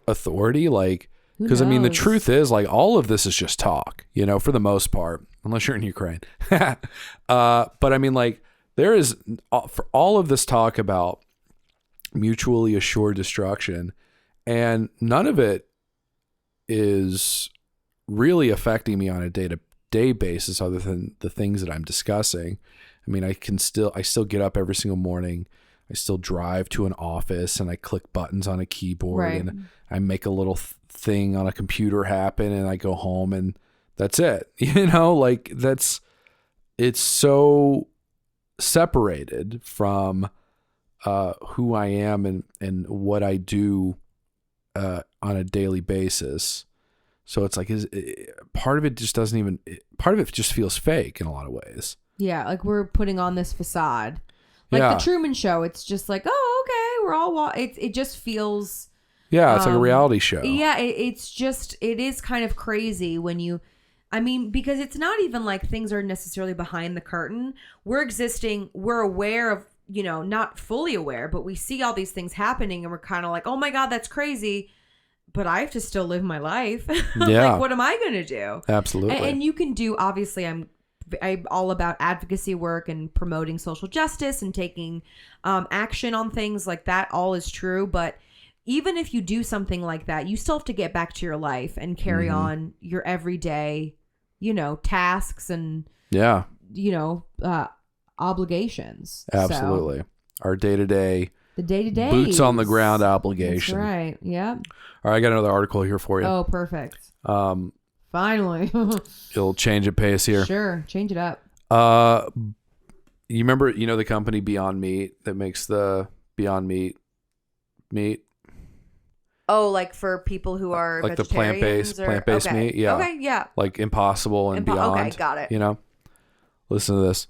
authority? Like, because I mean, the truth is like all of this is just talk, for the most part. Unless you're in Ukraine. But I mean, like, there is, for all of this talk about mutually assured destruction, and none of it is really affecting me on a day-to-day basis other than the things that I'm discussing. I mean, I still get up every single morning. I still drive to an office and I click buttons on a keyboard and I make a little thing on a computer happen, and I go home and that's it. Like, that's it's so separated from who I am and what I do on a daily basis. So it's like, part of it just doesn't even, part of it just feels fake in a lot of ways. Yeah, like we're putting on this facade. Like the Truman Show, it's just like, oh, okay, we're all, it just feels. Yeah, it's like a reality show. Yeah, it is kind of crazy when you, I mean, because it's not even like things are necessarily behind the curtain. We're aware of, not fully aware, but we see all these things happening and we're kind of like, oh my God, that's crazy. But I have to still live my life. Yeah. Like, what am I going to do? Absolutely. And you can do, obviously, I'm all about advocacy work and promoting social justice and taking action on things like that. All is true. But even if you do something like that, you still have to get back to your life and carry on your everyday, tasks and, obligations. Absolutely. So, our day-to-day. The day-to-day. Boots on the ground obligation. That's right. Yeah. All right, I got another article here for you. Oh, perfect. Finally. It'll change at pace here. Sure. Change it up. You remember, the company Beyond Meat that makes the Beyond Meat? Oh, like for people who are like the plant-based okay. meat? Yeah. Okay, yeah. Like Impossible and Beyond. Okay, got it. Listen to this.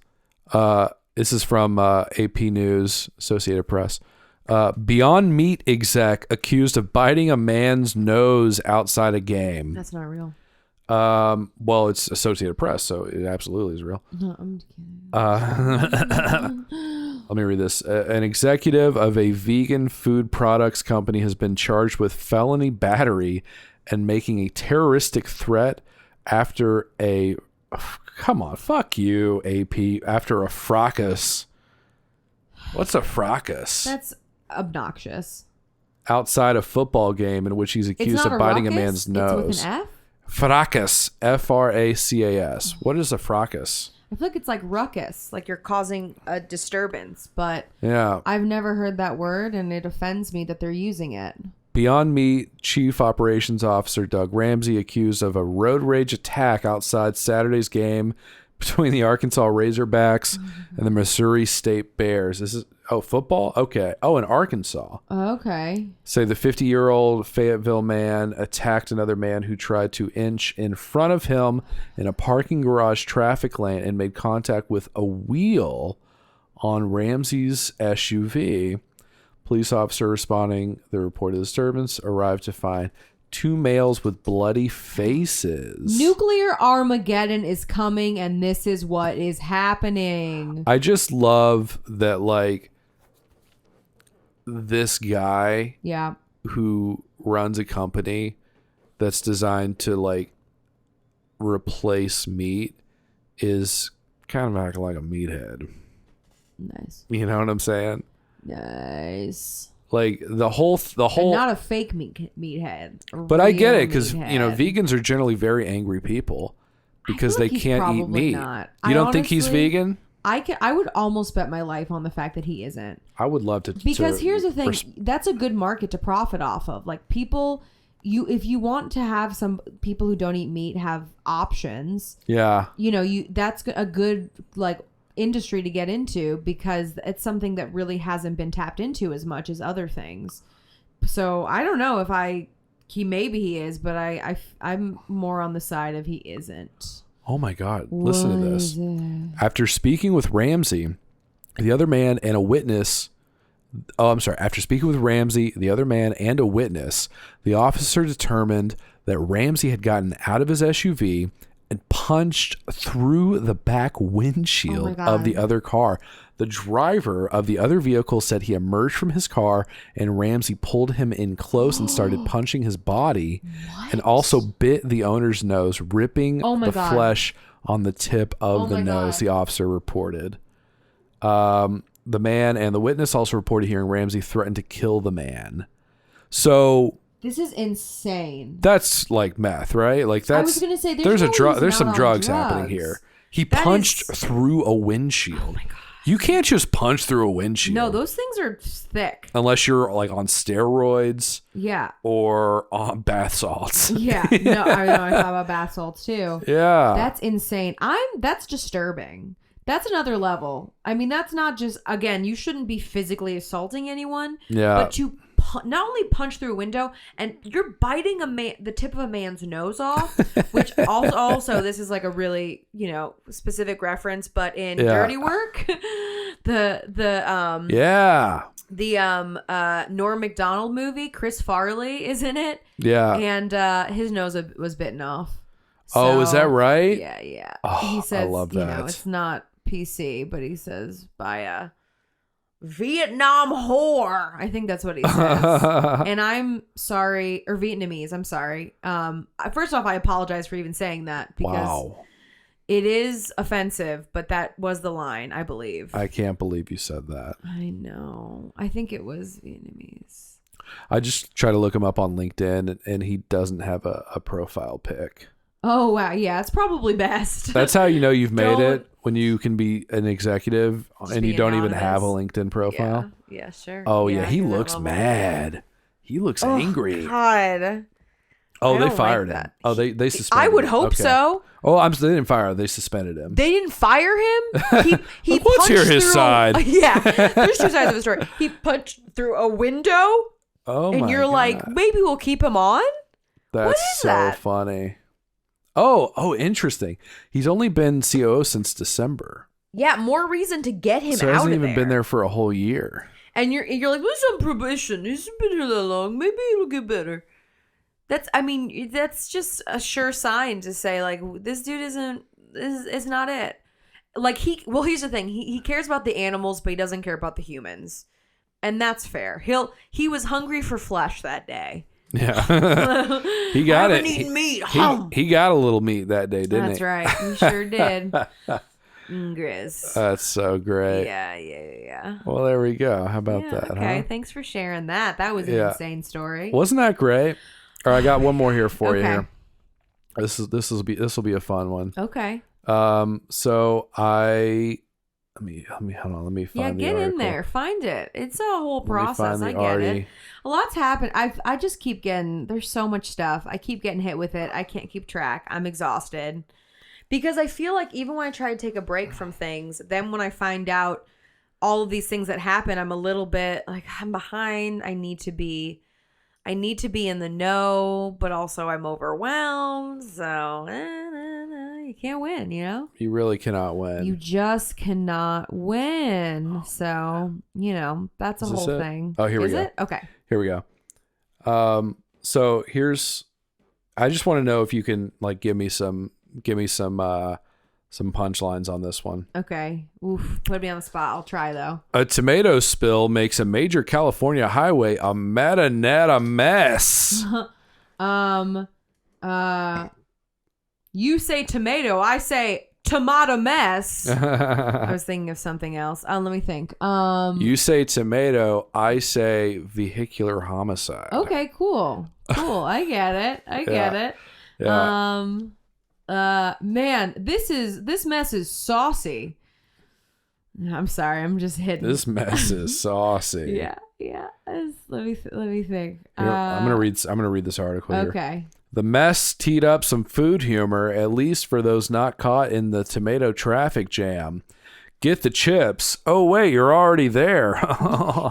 This is from AP News, Associated Press. Beyond Meat exec accused of biting a man's nose outside a game. That's not real. Well, it's Associated Press, so it absolutely is real. No, I'm kidding. Let me read this. An executive of a vegan food products company has been charged with felony battery and making a terroristic threat after a... Come on, fuck you, AP. After a fracas. What's a fracas? That's obnoxious. Outside a football game in which he's accused of biting a man's nose. It's with an F? Fracas. Fracas. What is a fracas? I feel like it's like ruckus, like you're causing a disturbance, but yeah, I've never heard that word and it offends me that they're using it. Beyond Meat Chief Operations Officer Doug Ramsey accused of a road rage attack outside Saturday's game between the Arkansas Razorbacks and the Missouri State Bears. This is football? Okay. In Arkansas. Okay. Say the 50-year-old Fayetteville man attacked another man who tried to inch in front of him in a parking garage traffic lane and made contact with a wheel on Ramsey's SUV. Police officer responding the reported disturbance arrived to find two males with bloody faces. Nuclear Armageddon is coming, and this is what is happening. I just love that, like, this guy who runs a company that's designed to, like, replace meat is kind of acting like a meathead. Nice. You know what I'm saying? Nice. Like the whole and not a fake meathead. But I get it because vegans are generally very angry people because they can't eat meat. Not. You don't think he's vegan? I would almost bet my life on the fact that he isn't. I would love to. Because here's the thing, that's a good market to profit off of. Like people, if you want to have some people who don't eat meat have options. Yeah. That's a good industry to get into because it's something that really hasn't been tapped into as much as other things. So I don't know if maybe he is, but I'm more on the side of he isn't. Oh my God. Listen to this. After speaking with Ramsey, the other man and a witness, after speaking with Ramsey, the other man and a witness, the officer determined that Ramsey had gotten out of his SUV and punched through the back windshield of the other car. The driver of the other vehicle said he emerged from his car and Ramsey pulled him in close and started punching his body and also bit the owner's nose, ripping the flesh on the tip of the nose, the officer reported. The man and the witness also reported hearing Ramsey threaten to kill the man. So... This is insane. That's like meth, right? Like that's. I was gonna say there's some drugs happening here. He punched through a windshield. Oh my God. You can't just punch through a windshield. No, those things are thick. Unless you're like on steroids. Yeah. Or on bath salts. Yeah. No, I know. I thought about bath salts too. Yeah. That's insane. That's disturbing. That's another level. I mean, that's not just, again, you shouldn't be physically assaulting anyone. Yeah. But to not only punch through a window, and you're biting the tip of a man's nose off, which also this is like a really, specific reference, but in Dirty Work, the Norm Macdonald movie, Chris Farley is in it. Yeah. And his nose was bitten off. So, is that right? Yeah. Oh, he says, I love that. It's not PC, but he says by a Vietnam whore. I think that's what he says. And I'm sorry, or Vietnamese. I'm sorry. First off, I apologize for even saying that because it is offensive, but that was the line, I believe. I can't believe you said that. I know. I think it was Vietnamese. I just try to look him up on LinkedIn, and he doesn't have a profile pic. Oh, wow. Yeah, it's probably best. That's how you know you've made it, when you can be an executive and you don't even have a LinkedIn profile. Yeah, sure. Oh, yeah. He looks mad. He looks angry. God. Oh, they fired him. Oh, they suspended him. I would hope so. Oh, they didn't fire him. They suspended him. They didn't fire him? He Let's hear his side. Yeah. There's two sides of the story. He punched through a window. Oh, and you're God. Like, maybe we'll keep him on? That's so funny. Oh, interesting. He's only been COO since December. Yeah, more reason to get him out of there. So he hasn't even been there for a whole year. And you're like, well, he's on probation. He's been here that long. Maybe it'll get better. That's just a sure sign to say, like, this dude is not it. Like, here's the thing. He cares about the animals, but he doesn't care about the humans. And that's fair. He was hungry for flesh that day. Yeah. He got it. Eaten meat. He got a little meat that day, didn't he? That's right. He sure did. Grizz. That's so great. Yeah. Well, there we go. How about that? Okay. Huh? Thanks for sharing that. That was an insane story. Wasn't that great? All right, I got one more here for you here. This will be a fun one. Okay. So let me hold on. Let me find the article. Yeah, get in there. Find it. It's a whole process. I get it. A lot's happened. I just keep there's so much stuff. I keep getting hit with it. I can't keep track. I'm exhausted. Because I feel like even when I try to take a break from things, then when I find out all of these things that happen, I'm a little bit like, I'm behind. I need to be in the know, but also I'm overwhelmed. So you can't win, You really cannot win. You just cannot win. So, that's a whole thing. Oh, here we go. Is it? Okay. Here we go. So I just want to know if you can like give me some punchlines on this one. Okay. Oof. Put me on the spot. I'll try though. A tomato spill makes a major California highway a mess. You say tomato, I say tomato mess. I was thinking of something else. Let me think. You say tomato, I say vehicular homicide. Okay, cool. I get it. Yeah. Man, this mess is saucy. I'm sorry, I'm just hitting. This mess is saucy. Yeah. Let me think. I'm gonna read this article here. Okay. The mess teed up some food humor, at least for those not caught in the tomato traffic jam. Get the chips. Oh, wait, you're already there.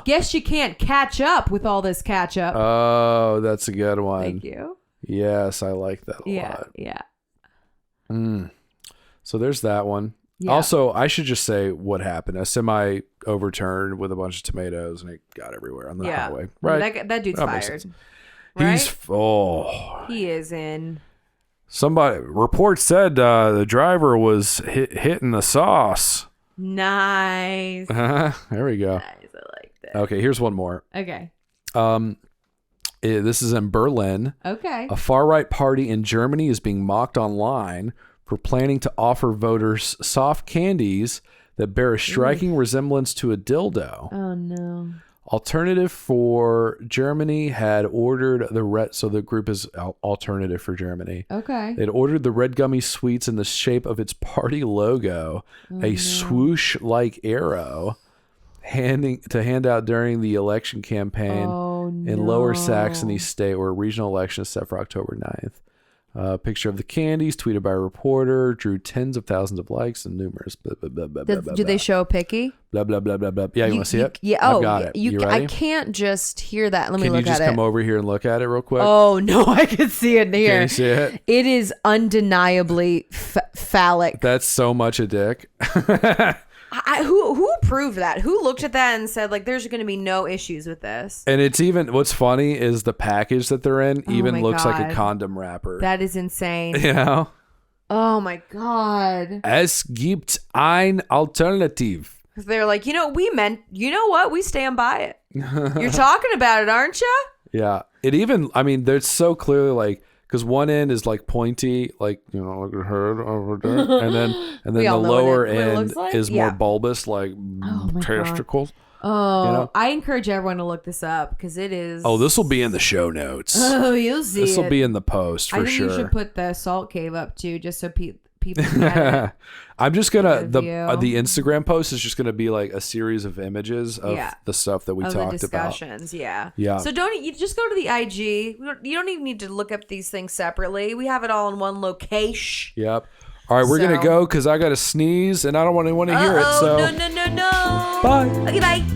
Guess you can't catch up with all this ketchup. Oh, that's a good one. Thank you. Yes, I like that a lot. Yeah. So there's that one. Yeah. Also, I should just say what happened. A semi overturned with a bunch of tomatoes, and it got everywhere on the highway. Right. That dude's fired. Right? He is in. Somebody report said the driver was hitting the sauce. Nice. There we go. Nice. I like that. Okay, here's one more. Okay. This is in Berlin. Okay. A far-right party in Germany is being mocked online for planning to offer voters soft candies that bear a striking resemblance to a dildo. Oh, no. Alternative for Germany had ordered so the group is Alternative for Germany. Okay. They'd ordered the red gummy sweets in the shape of its party logo, swoosh-like arrow, hand out during the election campaign in Lower Saxony State, where a regional election is set for October 9th. Picture of the candies tweeted by a reporter drew tens of thousands of likes and numerous blah, blah, blah, blah, blah, Do they show a picky? blah blah blah blah blah. Yeah, you want to see it? Yeah. I've got it. You ready? I can't just hear that. Let me look at it. Can you just come over here and look at it real quick? Oh no, I can see it here. Can you see it? It is undeniably phallic. That's so much a dick. Who approved that? Who looked at that and said, like, there's going to be no issues with this? And it's even, what's funny is the package that they're in even looks God. like a condom wrapper. That is insane. You know? Oh my God. Es gibt ein Alternativ. They're like, you know what? We stand by it. You're talking about it, aren't you? Yeah. It even, I mean, there's so clearly like, because one end is like pointy, like, you know, like a herd over there, and then the lower end is more bulbous, like testicles. Oh, you know? I encourage everyone to look this up because it is. Oh, this will be in the show notes. Oh, you'll see. This will be in the post for sure. I think you should put the salt cave up too, just so people can get it. I'm just gonna the Instagram post is just gonna be like a series of images of the stuff that we talked the discussions, about. Yeah. So you just go to the IG. You don't even need to look up these things separately. We have it all in one location. Yep. All right, we're gonna go because I gotta sneeze and I don't want anyone to hear it. So no. bye. Okay, bye.